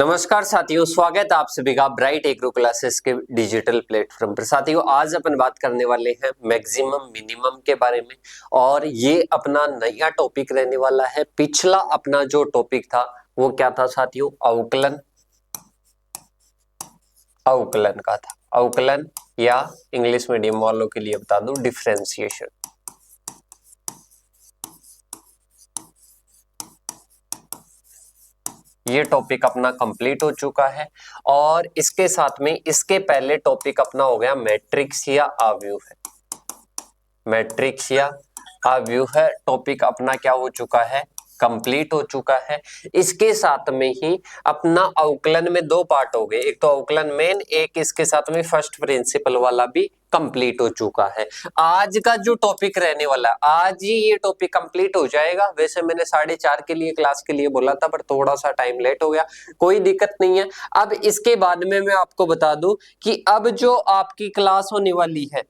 नमस्कार साथियों, स्वागत है आप सभी का ब्राइट एग्रो क्लासेस के डिजिटल प्लेटफॉर्म पर। साथियों, आज अपन बात करने वाले हैं मैक्सिमम मिनिमम के बारे में और ये अपना नया टॉपिक रहने वाला है। पिछला अपना जो टॉपिक था वो क्या था साथियों? अवकलन। अवकलन का था, अवकलन या इंग्लिश मीडियम वालों के लिए बता दूं डिफरेंशिएशन। ये टॉपिक अपना कंप्लीट हो चुका है और इसके साथ में इसके पहले टॉपिक अपना हो गया मैट्रिक्स या अवयव है। मैट्रिक्स या अवयव है टॉपिक अपना क्या हो चुका है? कंप्लीट हो चुका है। इसके साथ में ही अपना अवकलन में दो पार्ट हो गए, एक तो अवकलन मेन, एक इसके साथ में फर्स्ट प्रिंसिपल वाला भी कंप्लीट हो चुका है। आज का जो टॉपिक रहने वाला, आज ही ये टॉपिक कंप्लीट हो जाएगा। वैसे मैंने 4:30 के लिए क्लास के लिए बोला था, पर थोड़ा सा टाइम लेट हो गया, कोई दिक्कत नहीं है। अब इसके बाद में मैं आपको बता दूं कि अब जो आपकी क्लास होने वाली है,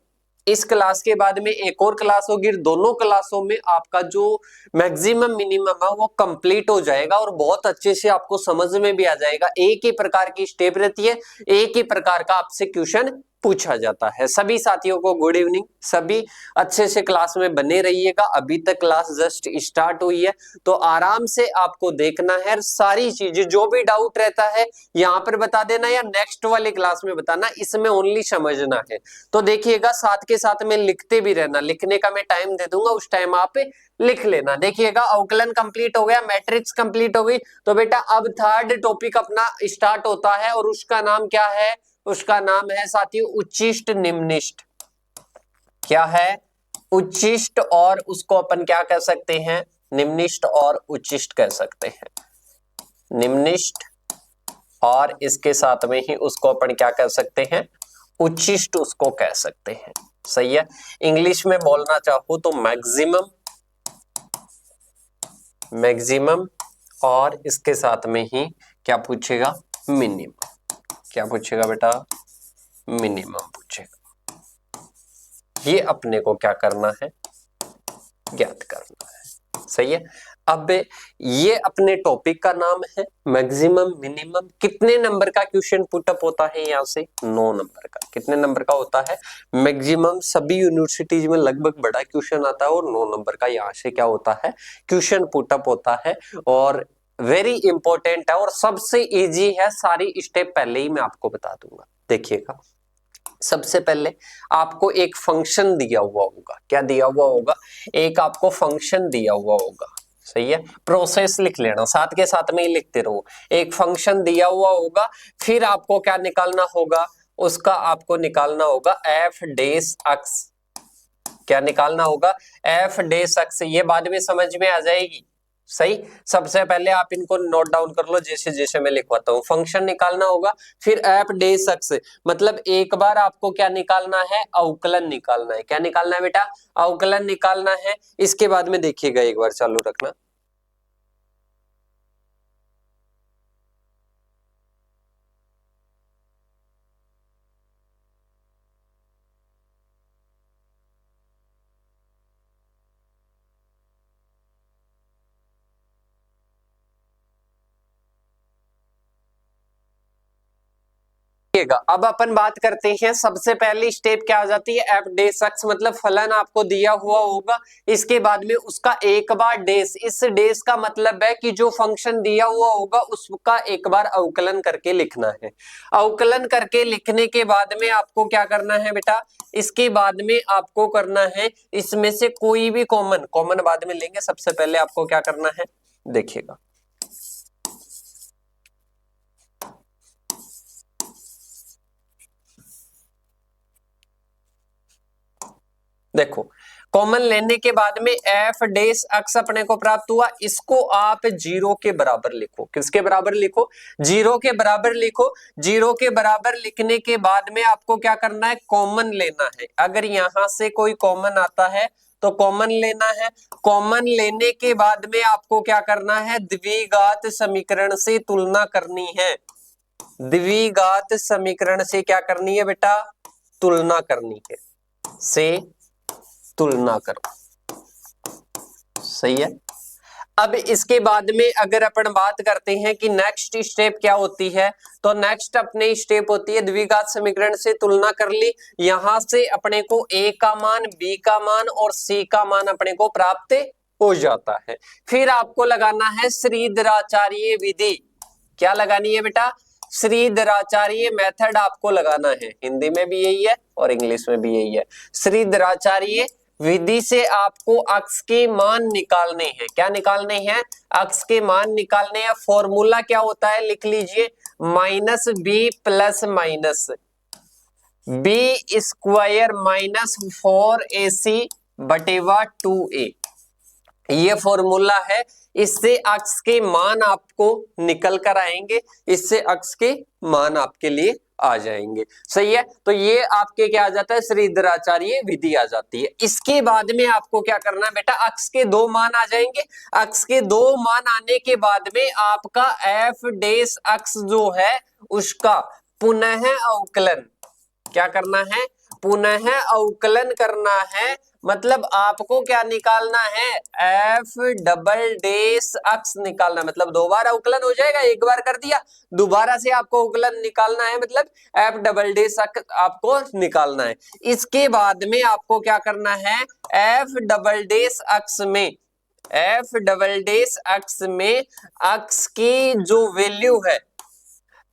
इस क्लास के बाद में एक और क्लास होगी। दोनों क्लासों में आपका जो मैक्सिमम मिनिमम है वो कंप्लीट हो जाएगा और बहुत अच्छे से आपको समझ में भी आ जाएगा। एक ही प्रकार की स्टेप रहती है, एक ही प्रकार का आपसे क्वेश्चन पूछा जाता है। सभी साथियों को गुड इवनिंग, सभी अच्छे से क्लास में बने रहिएगा। अभी तक क्लास जस्ट स्टार्ट हुई है तो आराम से आपको देखना है, सारी चीजें जो भी डाउट रहता है यहाँ पर बता देना या नेक्स्ट वाली क्लास में बताना, इसमें ओनली समझना है। तो देखिएगा, साथ के साथ में लिखते भी रहना, लिखने का मैं टाइम दे दूंगा, उस टाइम आप लिख लेना। देखिएगा, अवकलन कंप्लीट हो गया, मैट्रिक्स कंप्लीट हो गई, तो बेटा अब थर्ड टॉपिक अपना स्टार्ट होता है और उसका नाम क्या है? उसका नाम है साथियों उच्चिष्ट निम्निष्ट। क्या है? उच्चिष्ट, और उसको अपन क्या कह सकते हैं? निम्निष्ट और उच्चिष्ट कह सकते हैं। निम्निष्ट और इसके साथ में ही उसको अपन क्या कह सकते हैं? उच्चिष्ट उसको कह सकते हैं। सही है। इंग्लिश में बोलना चाहूं तो मैक्सिमम, मैक्सिमम, और इसके साथ में ही क्या पूछेगा? मिनिमम। क्या पूछेगा बेटा? मिनिमम पूछेगा। ये अपने को क्या करना है? ज्ञात करना है। सही है। अब ये अपने टॉपिक का नाम है मैक्सिमम मिनिमम। कितने नंबर का क्वेश्चन पुटअप होता है यहां से? 9 नंबर का। कितने नंबर का होता है? मैक्सिमम सभी यूनिवर्सिटीज में लगभग बड़ा क्वेश्चन आता है और 9 नंबर का यहाँ से क्या होता है? क्वेश्चन पुटअप होता है और वेरी इंपॉर्टेंट है और सबसे इजी है। सारी स्टेप पहले ही मैं आपको बता दूंगा। देखिएगा, सबसे पहले आपको एक फंक्शन दिया हुआ होगा। क्या दिया हुआ होगा? एक आपको फंक्शन दिया हुआ होगा। सही है। प्रोसेस लिख लेना, साथ के साथ में ही लिखते रहो। एक फंक्शन दिया हुआ होगा, फिर आपको क्या निकालना होगा? उसका आपको निकालना होगा एफ डेस एक्स। क्या निकालना होगा? एफ डेस एक्स। ये बाद में समझ में आ जाएगी। सही। सबसे पहले आप इनको नोट डाउन कर लो, जैसे जैसे मैं लिखवाता हूं। फंक्शन निकालना होगा, फिर एफ डेस एक्स, मतलब एक बार आपको क्या निकालना है? अवकलन निकालना है। क्या निकालना है बेटा? अवकलन निकालना है। इसके बाद में देखिएगा, एक बार चालू रखना। अब अपन बात करते हैं, सबसे पहली स्टेप क्या आ जाती है? एफ डेस एक्स, मतलब फलन आपको दिया हुआ होगा, इसके बाद में उसका एक बार डेस। इस डेस का मतलब है कि जो फंक्शन दिया हुआ होगा उसका एक बार अवकलन करके लिखना है। अवकलन करके लिखने के बाद में आपको क्या करना है बेटा? इसके बाद में आपको करना है इसमें से कोई भी कॉमन, कॉमन बाद में लेंगे, सबसे पहले आपको क्या करना है? देखिएगा, देखो, कॉमन लेने के बाद में एफ डेस एक्स अपने को प्राप्त हुआ। इसको आप जीरो के बराबर लिखो। किसके बराबर लिखो? जीरो के बराबर लिखो। जीरो के बराबर लिखने के बाद में आपको क्या करना है? कॉमन लेना है। अगर यहां से कोई कॉमन आता है तो कॉमन लेना है। कॉमन लेने के बाद में आपको क्या करना है? द्विघात समीकरण से तुलना करनी है। द्विघात समीकरण से क्या करनी है बेटा? तुलना करनी है। से तुलना करो। सही है। अब इसके बाद में अगर अपन बात करते हैं कि नेक्स्ट स्टेप क्या होती है, तो नेक्स्ट अपने स्टेप होती है द्विघात समीकरण से तुलना कर ली। यहां से अपने को ए का मान, बी का मान और सी का मान अपने को प्राप्त हो जाता है। फिर आपको लगाना है श्रीधराचार्य विधि। क्या लगानी है बेटा? श्रीधराचार्य मेथड आपको लगाना है। हिंदी में भी यही है और इंग्लिश में भी यही है। श्रीधराचार्य विधि से आपको अक्स के मान निकालने हैं। क्या निकालने हैं? अक्स के मान निकालने हैं। फॉर्मूला क्या होता है लिख लीजिए, minus B plus minus B square minus 4ac बटेवा 2a, ये फॉर्मूला है। इससे अक्स के मान आपको निकल कर आएंगे, इससे अक्स के मान आपके लिए आ जाएंगे। सही है, तो ये आपके क्या आ जाता है, श्रीधराचार्य विधि आ जाती है। इसके बाद में आपको क्या करना है बेटा, अक्स के दो मान आ जाएंगे। अक्स के दो मान आने के बाद में आपका एफ डेस अक्स जो है उसका पुनः अवकलन क्या करना है, पुनः अवकलन करना है। मतलब आपको क्या निकालना है, एफ डबल डेस अक्स निकालना, मतलब दो बार अवकलन हो जाएगा, एक बार कर दिया, दोबारा से आपको अवकलन निकालना है, मतलब एफ डबल डेस अक्स आपको निकालना है। इसके बाद में आपको क्या करना है, एफ डबल डेस अक्स में, एफ डबल डेस अक्स में अक्स की जो वैल्यू है,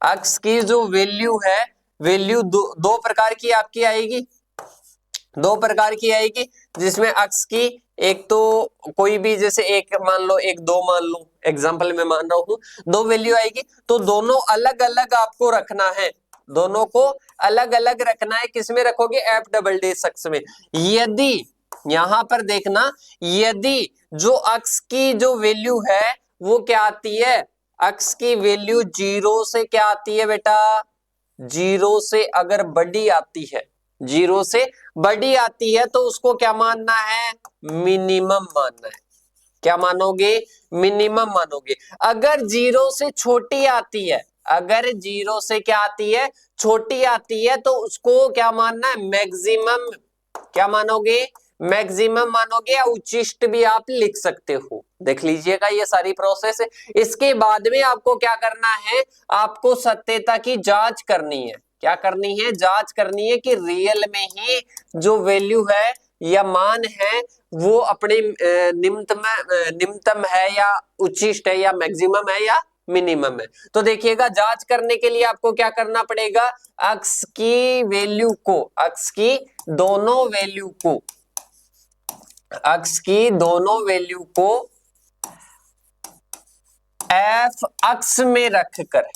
अक्स की जो वैल्यू है, वैल्यू दो प्रकार की आपकी आएगी, दो प्रकार की आएगी, जिसमें अक्स की एक तो कोई भी, जैसे एक मान लो, एक दो मान लो, एग्जांपल में मान रहा हूं, दो वैल्यू आएगी, तो दोनों अलग अलग आपको रखना है, दोनों को अलग अलग रखना है। किसमें रखोगे, एफ डबल डेस अक्स में। यदि यहां पर देखना, यदि जो अक्स की जो वैल्यू है वो क्या आती है, अक्स की वैल्यू जीरो से क्या आती है बेटा, जीरो से अगर बड़ी आती है, जीरो से बड़ी आती है तो उसको क्या मानना है, मिनिमम मानना है। क्या मानोगे, मिनिमम मानोगे। अगर जीरो से छोटी आती है, अगर जीरो से क्या आती है, छोटी आती है, तो उसको क्या मानना है, मैक्सिमम। क्या मानोगे, मैक्सिमम मानोगे, या उच्चिष्ट भी आप लिख सकते हो। देख लीजिएगा ये सारी प्रोसेस है। इसके बाद में आपको क्या करना है, आपको सत्यता की जांच करनी है। क्या करनी है, जांच करनी है कि रियल में ही जो वैल्यू है या मान है वो अपने निम्नतम है या उच्चिष्ट है या मैक्सिमम है या मिनिमम है। तो देखिएगा, जांच करने के लिए आपको क्या करना पड़ेगा, अक्स की वैल्यू को, अक्स की दोनों वैल्यू को, अक्स की दोनों वैल्यू को एफ अक्स में रखकर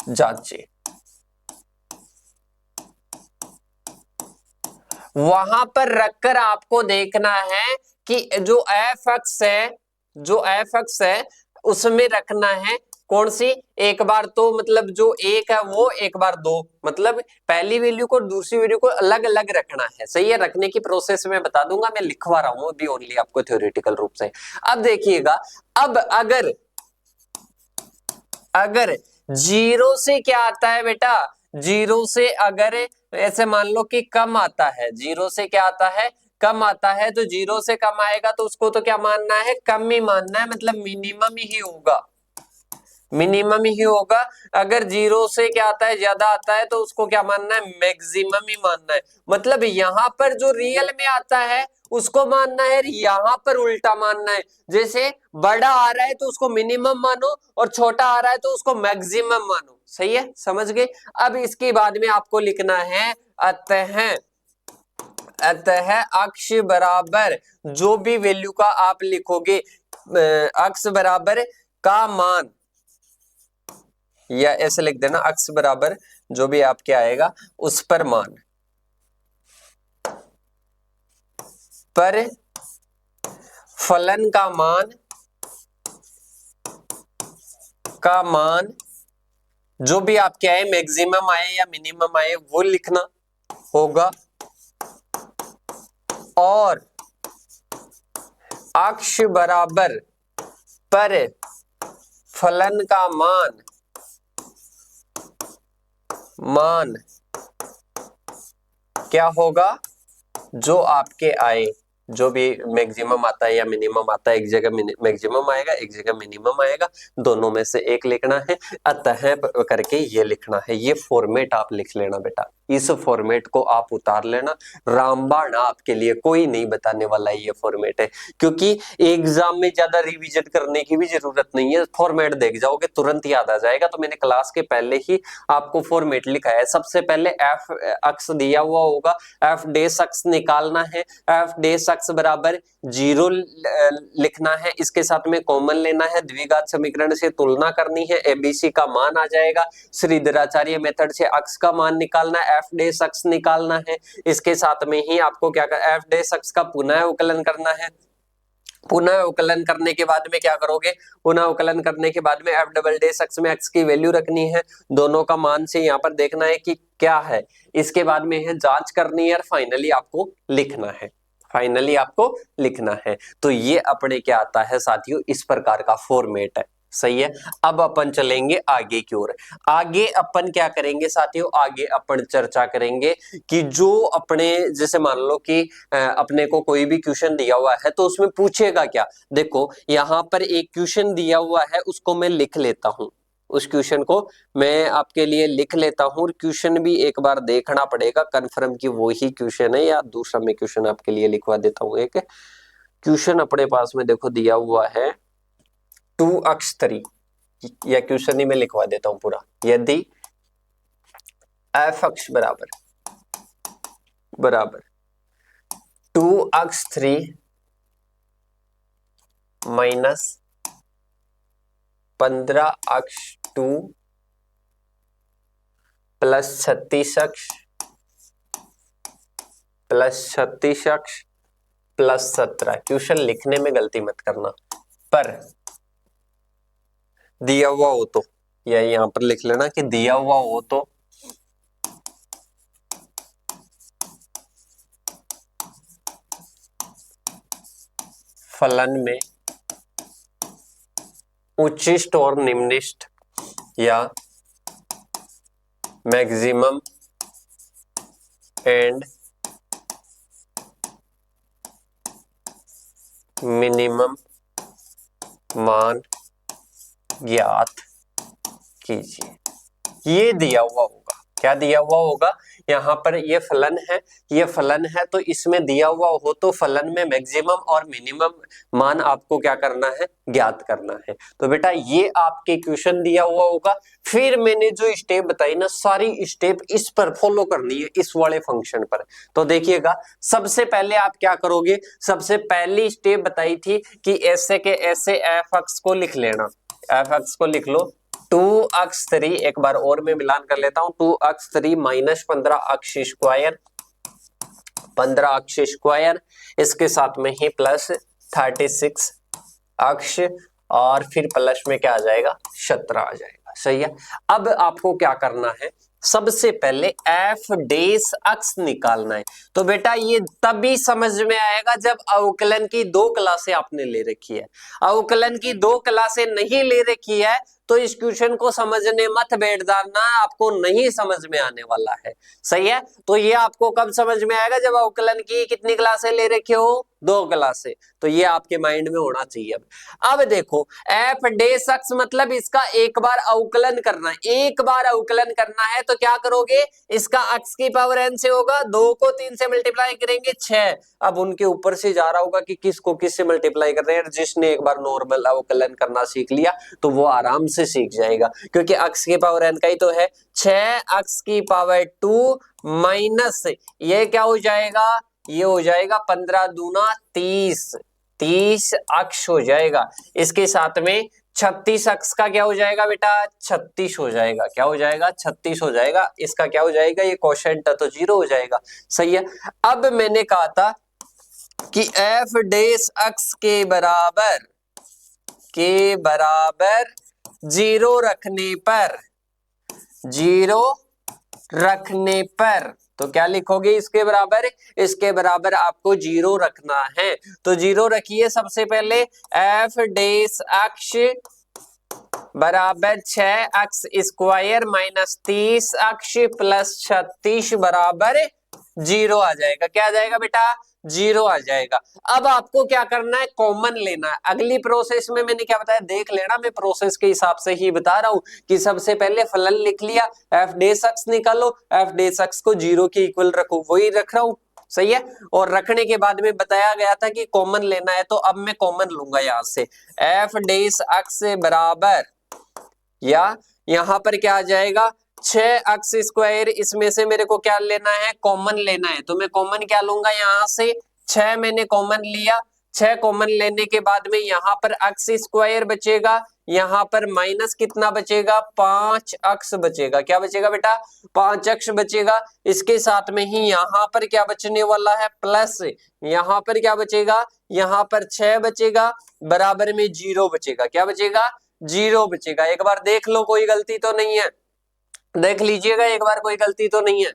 जांचे। वहां पर रखकर आपको देखना है कि जो एफ अक्स है, जो एफ अक्स है उसमें रखना है कौन सी, एक बार तो मतलब जो एक है वो, एक बार दो, मतलब पहली वैल्यू को दूसरी वैल्यू को अलग अलग रखना है। सही है, रखने की प्रोसेस में बता दूंगा, मैं लिखवा रहा हूं अभी ओनली आपको थ्योरेटिकल रूप से। अब देखिएगा, अब अगर जीरो से क्या आता है बेटा, जीरो से अगर ऐसे मान लो कि कम आता है, जीरो से क्या आता है, कम आता है, तो जीरो से कम आएगा तो उसको तो क्या मानना है, कम ही मानना है, मतलब मिनिमम ही होगा, मिनिमम ही होगा। अगर जीरो से क्या आता है, ज्यादा आता है, तो उसको क्या मानना है, मैक्सिमम ही मानना है। मतलब यहां पर जो रियल में आता है उसको मानना है, यहां पर उल्टा मानना है। जैसे बड़ा आ रहा है तो उसको मिनिमम मानो, और छोटा आ रहा है तो उसको मैक्सिमम मानो। सही है, समझ गए। अब इसके बाद में आपको लिखना है, अतः अक्ष बराबर, जो भी वैल्यू का आप लिखोगे, अक्ष बराबर का मान, या ऐसे लिख देना, अक्ष बराबर जो भी आपके आएगा उस पर मान, पर फलन का मान जो भी आपके आए, मैक्सिमम आए या मिनिमम आए, वो लिखना होगा। और अक्ष बराबर पर फलन का मान क्या होगा, जो आपके आए जो भी मैक्सिमम आता है या मिनिमम आता है, एक जगह मैक्सिमम आएगा, एक जगह मिनिमम आएगा, दोनों में से एक लिखना है, अतः करके ये लिखना है। ये फॉर्मेट आप लिख लेना बेटा, इस फॉर्मेट को आप उतार लेना। रामबाण आपके लिए कोई नहीं बताने वाला ये फॉर्मेट है, क्योंकि एग्जाम में ज्यादा रिवीजन करने की भी जरूरत नहीं है, फॉर्मेट देख जाओगे तुरंत याद आ जाएगा। तो मैंने क्लास के पहले ही आपको फॉर्मेट लिखा है। सबसे पहले एफ अक्ष दिया हुआ होगा, एफ डेश अक्ष निकालना है, एफ डेश अक्ष बराबर 0 लिखना है, इसके साथ में कॉमन लेना है, द्विघात समीकरण से तुलना करनी है, एबीसी का मान आ जाएगा, श्रीधराचार्य मेथड से अक्ष का मान निकालना, एफ डेश अक्ष निकालना है, इसके साथ में ही आपको क्या कर एफ डेश अक्ष का पुनः उकलन करना है। पुनः उकलन करने के बाद में क्या करोगे, पुनः उकलन करने के बाद में एफ डबल डेश अक्ष में अक्ष की वैल्यू रखनी है, दोनों का मान से यहाँ पर देखना है कि क्या है, इसके बाद में है जांच करनी है और फाइनली आपको लिखना है, फाइनली आपको लिखना है। तो ये अपने क्या आता है साथियों, इस प्रकार का फॉर्मेट है। सही है। अब अपन चलेंगे आगे की ओर। आगे अपन क्या करेंगे साथियों, आगे अपन चर्चा करेंगे कि जो अपने जैसे मान लो कि अपने को कोई भी क्वेश्चन दिया हुआ है तो उसमें पूछेगा क्या। देखो यहाँ पर एक क्वेश्चन दिया हुआ है, उसको मैं लिख लेता हूं, उस क्वेश्चन को मैं आपके लिए लिख लेता हूं। क्वेश्चन भी एक बार देखना पड़ेगा कंफर्म कि वो ही क्वेश्चन है या दूसरा। मैं क्वेश्चन आपके लिए लिखवा देता हूं। एक क्वेश्चन अपने पास में देखो दिया हुआ है 2 अक्ष 3, या क्वेश्चन ही मैं लिखवा देता हूं पूरा। यदि एफ अक्ष बराबर 2 अक्ष 3 माइनस 15 अक्ष 2 प्लस 36 अक्ष प्लस 17। क्वेश्चन लिखने में गलती मत करना, पर दिया हुआ हो तो, या यहां पर लिख लेना कि दिया हुआ हो तो फलन में उच्चिष्ट और निम्निष्ट या मैक्सिमम एंड मिनिमम मान ज्ञात कीजिए। ये दिया हुआ होगा, क्या दिया हुआ होगा यहाँ पर, ये फलन है, ये फलन है, तो इसमें दिया हुआ हो तो फलन में मैक्सिमम और मिनिमम मान आपको क्या करना है, ज्ञात करना है। तो बेटा ये आपके क्वेश्चन दिया हुआ होगा, फिर मैंने जो स्टेप बताई ना, सारी स्टेप इस पर फॉलो करनी है, इस वाले फंक्शन पर। तो देखिएगा, सबसे पहले आप क्या करोगे, सबसे पहली स्टेप बताई थी कि ऐसे के ऐसे एफ अक्ष को लिख लेना, एफ अक्ष को लिख लो 2 अक्ष 3, एक बार और मैं मिलान कर लेता हूं, 2 अक्ष 3 माइनस 15 अक्ष स्क्वायर, 15 अक्ष स्क्वायर, इसके साथ में ही प्लस 36 अक्ष, और फिर प्लस में क्या आ जाएगा, 17 आ जाएगा। सही है। अब आपको क्या करना है, सबसे पहले एफ डेश अक्ष निकालना है। तो बेटा ये तभी समझ में आएगा जब अवकलन की 2 क्लासें आपने ले रखी है। अवकलन की 2 क्लासें नहीं ले रखी है तो इस क्वेश्चन को समझने मत बैठ जाना, आपको नहीं समझ में आने वाला है। सही है। तो ये आपको कब समझ में आएगा, जब अवकलन की कितनी क्लासें ले रखे हो, 2 क्लासें। तो ये आपके माइंड में होना चाहिए। अब देखो एफ डेश अक्ष मतलब इसका एक बार अवकलन करना है, एक बार अवकलन करना है तो क्या करोगे, इसका अक्ष की पावर n से होगा, 2 को 3 से मल्टीप्लाई करेंगे 6। अब उनके ऊपर से जा रहा होगा कि किसको किस से मल्टीप्लाई कर रहे हैं, जिसने एक बार नॉर्मल अवकलन करना सीख लिया तो वो आराम से सीख जाएगा, क्योंकि अक्ष की पावर n का ही तो है। 6 अक्ष की पावर 2 माइनस ये क्या हो जाएगा, ये हो जाएगा 15 दूना 30, 30 अक्ष हो जाएगा। इसके साथ में 36 अक्ष का क्या हो जाएगा बेटा, 36 हो जाएगा। क्या हो जाएगा, 36 हो जाएगा। इसका क्या हो जाएगा, ये कोशेंट तो 0 हो जाएगा। सही है। अब मैंने कहा था कि एफ डेश अक्ष के बराबर 0 रखने पर तो क्या लिखोगे, इसके बराबर आपको 0 रखना है। तो 0 रखिए सबसे पहले, एफ डेश अक्ष बराबर 6 अक्ष स्क्वायर माइनस 30 अक्ष प्लस 36 बराबर जीरो आ जाएगा। क्या आ जाएगा बेटा? जीरो आ जाएगा। अब आपको क्या करना है? कॉमन लेना है। अगली प्रोसेस में मैंने क्या बताया देख लेना, मैं प्रोसेस के हिसाब से ही बता रहा हूं कि सबसे पहले फलन लिख लिया, एफ डेस एक्स निकालो, एफ डेस एक्स को जीरो के इक्वल रखो, वही रख रहा हूं, सही है। और रखने के बाद में बताया गया था कि कॉमन लेना है, तो अब मैं कॉमन लूंगा यहां से, एफ डेस एक्स से बराबर, या यहां पर क्या आ जाएगा 6x², इसमें से मेरे को क्या लेना है? कॉमन लेना है, तो मैं कॉमन क्या लूंगा यहां से? 6 मैंने कॉमन लिया, 6 कॉमन लेने के बाद में यहां पर x² बचेगा, यहां पर माइनस कितना बचेगा? 5x बचेगा। क्या बचेगा बेटा? 5x बचेगा। इसके साथ में ही यहां पर क्या बचने वाला है? प्लस, यहां पर क्या बचेगा? यहां पर 6 बचेगा, बराबर में 0 बचेगा। क्या बचेगा? 0 बचेगा। एक बार देख लो कोई गलती तो नहीं है, देख लीजिएगा एक बार, कोई गलती तो नहीं है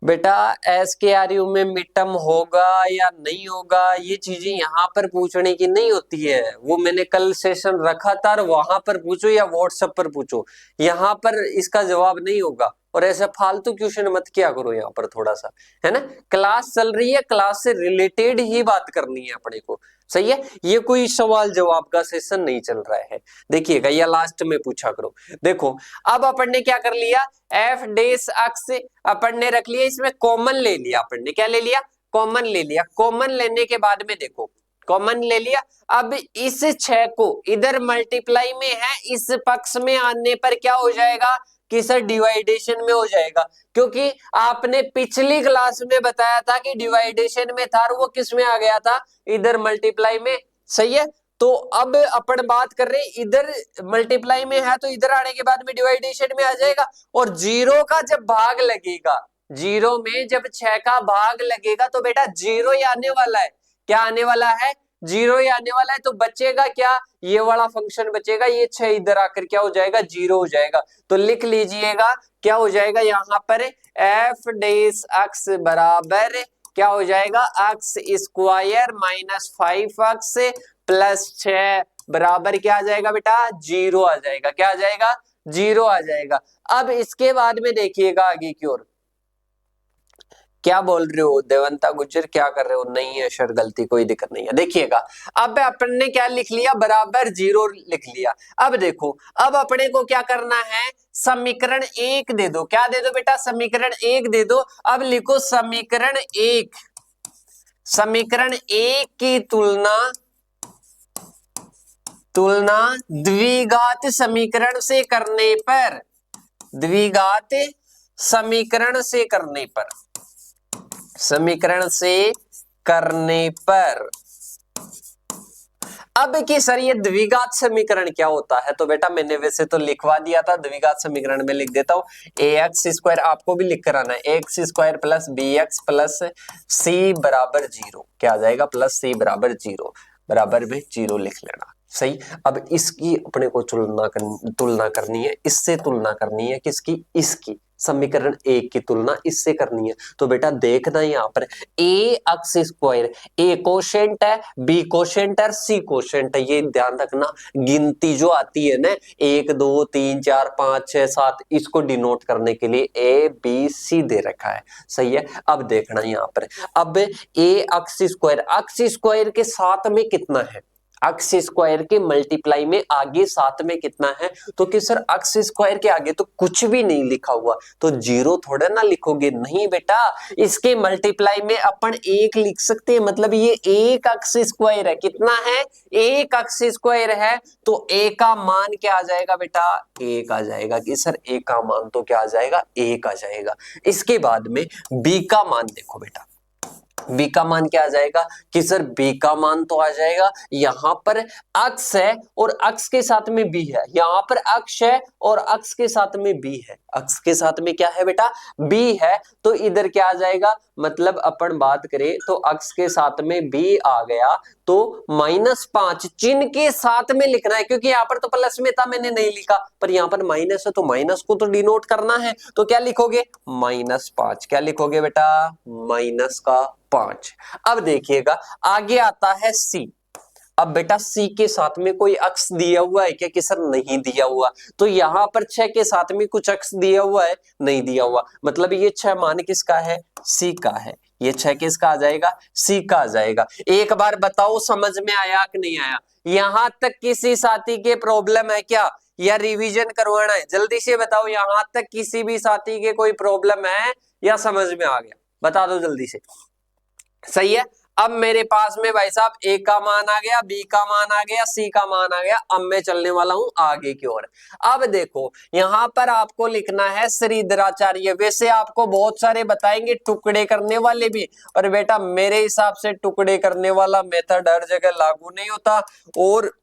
बेटा। SKRU में मिड टर्म होगा या नहीं होगा, ये चीजें यहाँ पर पूछने की नहीं होती है। वो मैंने कल सेशन रखा था, वहां पर पूछो या व्हाट्सएप पर पूछो, यहाँ पर इसका जवाब नहीं होगा। और ऐसा फालतू क्वेश्चन मत किया करो यहाँ पर, थोड़ा सा है ना, क्लास चल रही है, क्लास से रिलेटेड ही बात करनी है अपने को, सही है। ये कोई सवाल जवाब का सेशन नहीं चल रहा है, देखिएगा, या लास्ट में पूछा करो। देखो अब अपन ने क्या कर लिया, एफ डेस एक्स अपन ने रख लिया, इसमें कॉमन ले लिया अपन ने, क्या ले लिया? कॉमन ले लिया। कॉमन लेने के बाद में देखो, कॉमन ले लिया, अब इस 6 को इधर मल्टीप्लाई में है, इस पक्ष में आने पर क्या हो जाएगा कि सर डिवाइडेशन में हो जाएगा, क्योंकि आपने पिछली क्लास में बताया था कि डिवाइडेशन में था और वो किस में आ गया था? इधर मल्टीप्लाई में, सही है। तो अब अपन बात कर रहे हैं इधर मल्टीप्लाई में है, तो इधर आने के बाद में डिवाइडेशन में आ जाएगा, और जीरो का जब भाग लगेगा, जीरो में जब 6 का भाग लगेगा तो बेटा जीरो ही आने वाला है। क्या आने वाला है? जीरो ही आने वाला है। तो बचेगा क्या? ये वाला फंक्शन बचेगा, ये 6 इधर आकर क्या हो जाएगा? जीरो हो जाएगा। तो लिख लीजिएगा क्या हो जाएगा यहाँ पर, एफ डेस एक्स बराबर क्या हो जाएगा? x² माइनस 5x प्लस 6 बराबर क्या आ जाएगा बेटा? जीरो आ जाएगा। क्या आ जाएगा? जीरो आ जाएगा। अब इसके बाद में देखिएगा आगे की ओर, क्या बोल रहे हो देवंता गुज्जर, क्या कर रहे हो? नहीं है सर गलती, कोई दिक्कत नहीं है। देखिएगा अब अपन ने क्या लिख लिया, बराबर जीरो लिख लिया। अब देखो अब अपने को क्या करना है, समीकरण 1 दे दो। क्या दे दो बेटा? समीकरण 1 दे दो। अब लिखो समीकरण 1, समीकरण 1 की तुलना द्विघात समीकरण से करने पर, द्विघात समीकरण से करने पर, समीकरण से करने पर। अब कि सर ये द्विघात समीकरण क्या होता है, तो बेटा मैंने वैसे तो लिखवा दिया था, द्विघात समीकरण में लिख देता हूं, ax² आपको भी लिख कर आना है, ax² plus bx plus c बराबर 0। क्या आ जाएगा? प्लस c बराबर 0, बराबर में 0 लिख लेना, सही। अब इसकी अपने को तुलना करनी है, इससे तुलना करनी है, किसकी? इसकी, समीकरण 1 की तुलना इससे करनी है। तो बेटा देखना यहाँ पर ax², a कोशेंट है, b कोशेंट है, c कोशेंट है, ये ध्यान रखना। गिनती जो आती है ना 1 2 3 4 5 6 7, इसको डिनोट करने के लिए a b c दे रखा है, सही है। अब देखना यहाँ पर, अब ax² के साथ में कितना है, x² के मल्टीप्लाई में आगे साथ में कितना है, तो कि सर x² के आगे तो कुछ भी नहीं लिखा हुआ, तो 0 थोड़ा ना लिखोगे, नहीं बेटा, इसके मल्टीप्लाई में अपन 1 लिख सकते हैं, मतलब ये 1 x² है। कितना है? 1 x² है, तो a का मान क्या आ जाएगा बेटा? 1 आ जाएगा। कि सर a का मान तो क्या आ जाएगा? 1 आ जाएगा। इसके बाद में b का मान देखो बेटा, b का मान क्या आ जाएगा? कि सर b का मान तो आ जाएगा, यहां पर x है और x के साथ में b है, यहां पर x है और x के साथ में b है, x के साथ में क्या है बेटा? b है, तो इधर क्या आ जाएगा? मतलब अपन बात करें तो x के साथ में b आ गया, तो -5 चिन्ह के साथ में लिखना है, क्योंकि यहाँ पर तो प्लस में था, मैंने नहीं लिखा, पर यहाँ पर माइनस है तो माइनस को तो डिनोट करना है, तो क्या लिखोगे? -5। क्या लिखोगे बेटा? -5। अब देखिएगा आगे आता है c। अब बेटा सी के साथ में कोई अक्ष दिया हुआ है क्या कि सर नहीं दिया हुआ, तो यहां पर 6 के साथ में कुछ अक्ष दिया हुआ है, नहीं दिया हुआ, मतलब ये 6 मान किसका है, सी का है, ये 6 किसका आ जाएगा, सी का आ जाएगा। एक बार बताओ समझ में आया कि नहीं आया, यहां तक किसी साथी के प्रॉब्लम है क्या, या रिवीजन करवाना है, जल्दी से बताओ, यहां तक किसी भी साथी के कोई प्रॉब्लम है या समझ में आ गया, बता दो जल्दी से। सही है, अब मेरे पास में भाई साहब ए का मान आ गया, बी का मान आ गया, सी का मान आ गया, अब मैं चलने वाला हूं आगे की ओर। अब देखो यहां पर आपको लिखना है श्रीधराचार्य, वैसे आपको बहुत सारे बताएंगे टुकड़े करने वाले भी, और बेटा मेरे हिसाब से टुकड़े करने वाला मेथड हर जगह लागू नहीं होता, और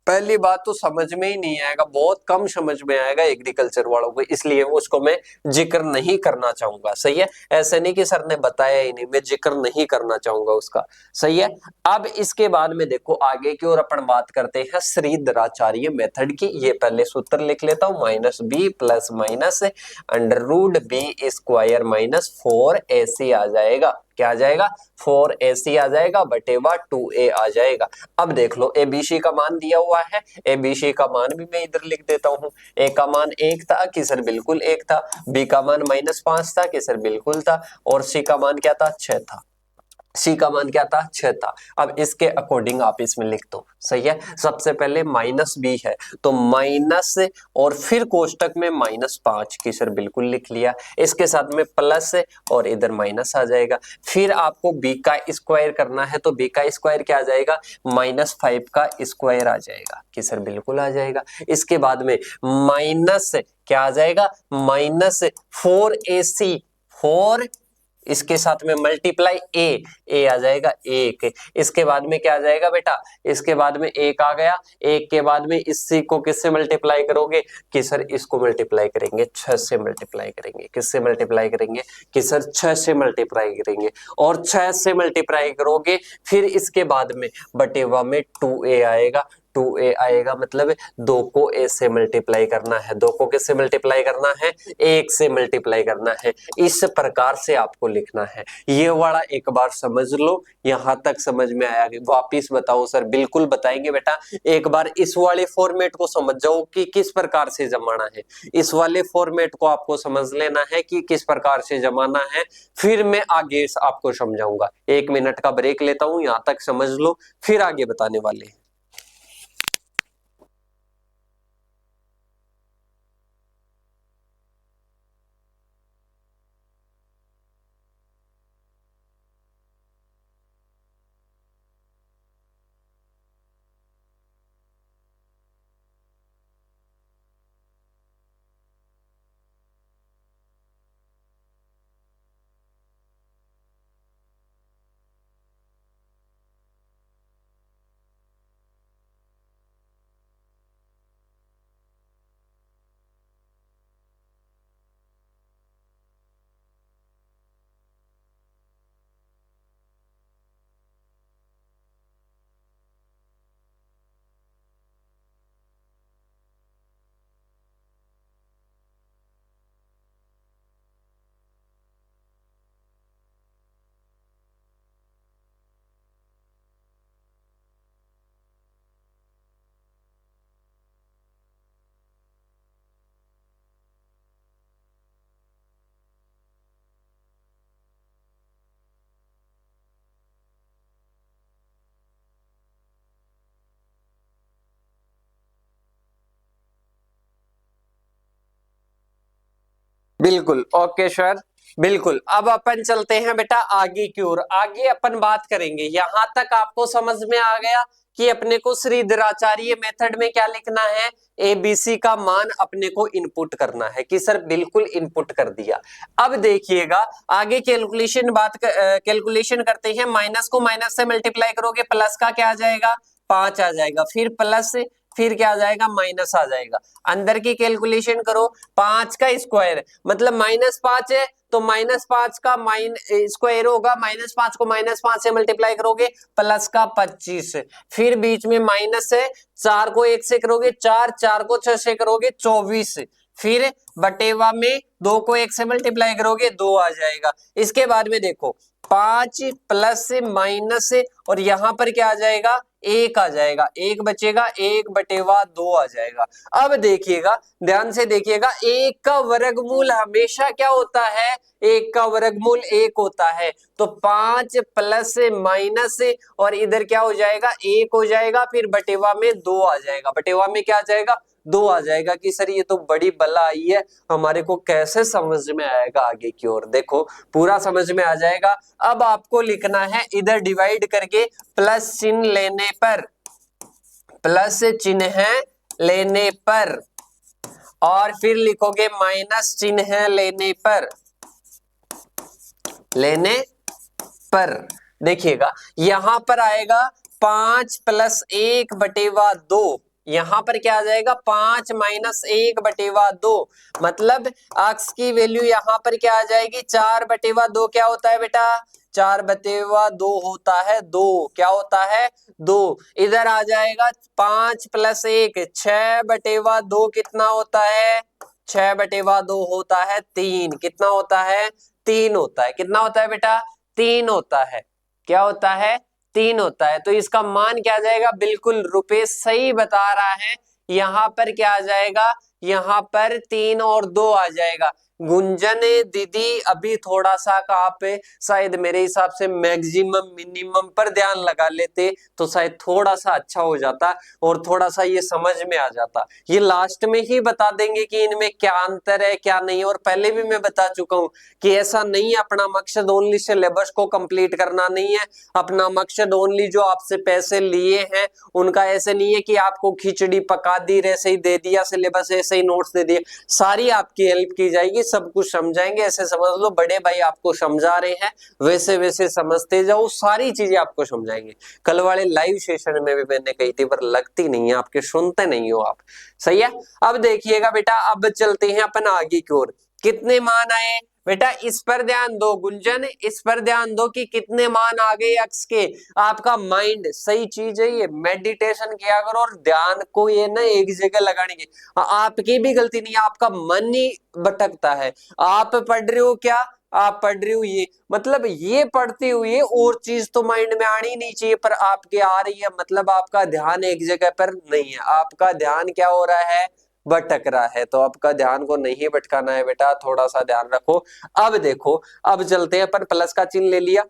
पहली बात तो समझ में ही नहीं आएगा, बहुत कम समझ में आएगा एग्रीकल्चर वालों को, इसलिए उसको मैं जिक्र नहीं करना चाहूंगा। सही है, ऐसे नहीं कि सर ने बताया ही नहीं, मैं जिक्र नहीं करना चाहूंगा उसका। सही है, अब इसके बाद में देखो आगे की ओर अपन बात करते हैं श्रीधराचार्य मेथड की। ये पहले सूत्र लिख लेता हूं, minus B plus minus under root B square minus 4ac आ जाएगा, क्या आ जाएगा, 4ac आ जाएगा, बटेवा 2a आ जाएगा। अब देख लो एबीसी का मान दिया हुआ है, एबीसी का मान भी मैं इधर लिख देता हूं, ए का मान 1 था कि सर बिल्कुल 1 था, बी का मान -5 था कि सर बिल्कुल था, और सी का मान क्या था, 6 था, सी का मान क्या था, 6 था। अब इसके अकॉर्डिंग आप इसमें लिख दो। सही है, सबसे पहले माइनस बी है तो माइनस और फिर कोष्टक में -5 की सर बिल्कुल लिख लिया, इसके साथ में प्लस और इधर माइनस आ जाएगा। फिर आपको बी का स्क्वायर करना है तो बी का स्क्वायर क्या आ जाएगा, -5 का स्क्वायर आ जाएगा कि सर बिल्कुल आ जाएगा। इसके बाद में माइनस क्या आ जाएगा, -4ac, 4 इसके साथ में मल्टीप्लाई ए आ जाएगा 1, इसके बाद में क्या आ जाएगा बेटा, इसके बाद में 1 आ गया, 1 के बाद में इसी को किससे मल्टीप्लाई करोगे कि सर इसको मल्टीप्लाई करेंगे 6 से मल्टीप्लाई करेंगे, किससे मल्टीप्लाई करेंगे कि सर 6 से मल्टीप्लाई करेंगे, और 6 से मल्टीप्लाई करोगे फिर इसके बाद में बटेवा में 2a आएगा, 2a आएगा, मतलब 2 को a से मल्टीप्लाई करना है, 2 को किससे मल्टीप्लाई करना है, 1 से मल्टीप्लाई करना है, इस प्रकार से आपको लिखना है। ये वाला एक बार समझ लो, यहां तक समझ में आया, वापिस बताओ सर, बिल्कुल बताएंगे बेटा, एक बार इस वाले फॉर्मेट को समझ जाओ कि किस प्रकार से जमाना है, इस वाले फॉर्मेट को आपको समझ लेना है कि किस प्रकार से जमाना है, फिर मैं आगे आपको समझाऊंगा। 1 मिनट का ब्रेक लेता हूं, यहां तक समझ लो, फिर आगे बताने वाले हैं। बिल्कुल ओके सर, बिल्कुल। अब अपन चलते हैं बेटा आगे की ओर, आगे अपन बात करेंगे। यहां तक आपको समझ में आ गया कि अपने को श्रीधराचार्य मेथड में क्या लिखना है, एबीसी का मान अपने को इनपुट करना है कि सर बिल्कुल इनपुट कर दिया। अब देखिएगा आगे कैलकुलेशन करते हैं, माइनस को माइनस से मल्टीप्लाई करोगे प्लस का क्या आ जाएगा, 5 आ जाएगा, फिर प्लस फिर क्या आ जाएगा, माइनस आ जाएगा, अंदर की कैलकुलेशन करो, 5 का स्क्वायर मतलब -5 है तो -5 का स्क्वायर होगा, -5 को -5 से मल्टीप्लाई करोगे प्लस का 25, फिर बीच में माइनस है, 4 को 1 से करोगे 4, 4 को 6 से करोगे 24, फिर बटेवा में 2 को 1 से मल्टीप्लाई करोगे 2 आ जाएगा। इसके बाद में देखो 5 प्लस माइनस और यहां पर क्या आ जाएगा 1 आ जाएगा, 1 बचेगा, 1/2 आ जाएगा। अब देखिएगा, ध्यान से देखिएगा, 1 का वर्गमूल हमेशा क्या होता है, 1 का वर्गमूल 1 होता है। तो 5 प्लस माइनस और इधर क्या हो जाएगा, 1 हो जाएगा, फिर बटेवा में 2 आ जाएगा। बटेवा में क्या आ जाएगा, 2 आ जाएगा। कि सर ये तो बड़ी बला आई है, हमारे को कैसे समझ में आएगा आगे की ओर। देखो पूरा समझ में आ जाएगा। अब आपको लिखना है इधर डिवाइड करके प्लस चिन्ह लेने पर, प्लस चिन्ह लेने पर, और फिर लिखोगे माइनस चिन्ह लेने पर, लेने पर। देखिएगा यहां पर आएगा 5 प्लस 1/2, यहां पर क्या आ जाएगा, 5 माइनस 1/2, मतलब x की वैल्यू यहां पर क्या आ जाएगी, 4/2। क्या होता है बेटा, 4/2 होता है 2। क्या होता है, 2। इधर आ जाएगा 5 प्लस 1, 6/2 कितना होता है, 6/2 होता है 3। कितना होता है, 3 होता है। कितना होता है बेटा, 3 होता है। क्या होता है, 3 होता है। तो इसका मान क्या आ जाएगा, बिल्कुल रुपेश सही बता रहा है। यहां पर क्या आ जाएगा, यहां पर 3 और 2 आ जाएगा। गुंजन दीदी अभी थोड़ा सा आप शायद मेरे हिसाब से मैक्सिमम मिनिमम पर ध्यान लगा लेते तो शायद थोड़ा सा अच्छा हो जाता और थोड़ा सा ये समझ में आ जाता। ये लास्ट में ही बता देंगे कि इनमें क्या अंतर है क्या नहीं। और पहले भी मैं बता चुका हूं कि ऐसा नहीं है, अपना मकसद ओनली सिलेबस को कंप्लीट करना नहीं है। अपना मकसद ओनली जो आपसे पैसे लिए हैं उनका ऐसे नहीं है कि आपको खिचड़ी पका दी, ऐसे ही दे दिया सिलेबस, ऐसे ही नोट्स दे दिए। सारी आपकी हेल्प की जाएगी, सब कुछ समझाएंगे। ऐसे समझ लो बड़े भाई आपको समझा रहे हैं, वैसे वैसे समझते जाओ, सारी चीजें आपको समझाएंगे। कल वाले लाइव सेशन में भी मैंने कही थी पर लगती नहीं है, आपके सुनते नहीं हो आप। सही है। अब देखिएगा बेटा, अब चलते हैं अपन आगे की ओर। कितने मान आए बेटा, इस पर ध्यान दो गुंजन, इस पर ध्यान दो कि कितने मान आ गए अक्स के। आपका माइंड सही चीज है, ये मेडिटेशन किया करो और ध्यान को ये ना एक जगह लगाने की। आपकी भी गलती नहीं है, आपका मन ही भटकता है। आप पढ़ रहे हो क्या, आप पढ़ रहे हो ये, मतलब ये पढ़ते हुए और चीज तो माइंड में आनी नहीं चाहिए पर आपके आ रही है, मतलब आपका ध्यान एक जगह पर नहीं है। आपका ध्यान क्या हो रहा है, भटक रहा है। तो आपका ध्यान को नहीं भटकाना है बेटा, थोड़ा सा ध्यान रखो। अब देखो, अब चलते हैं अपन, प्लस का चिन्ह ले लिया,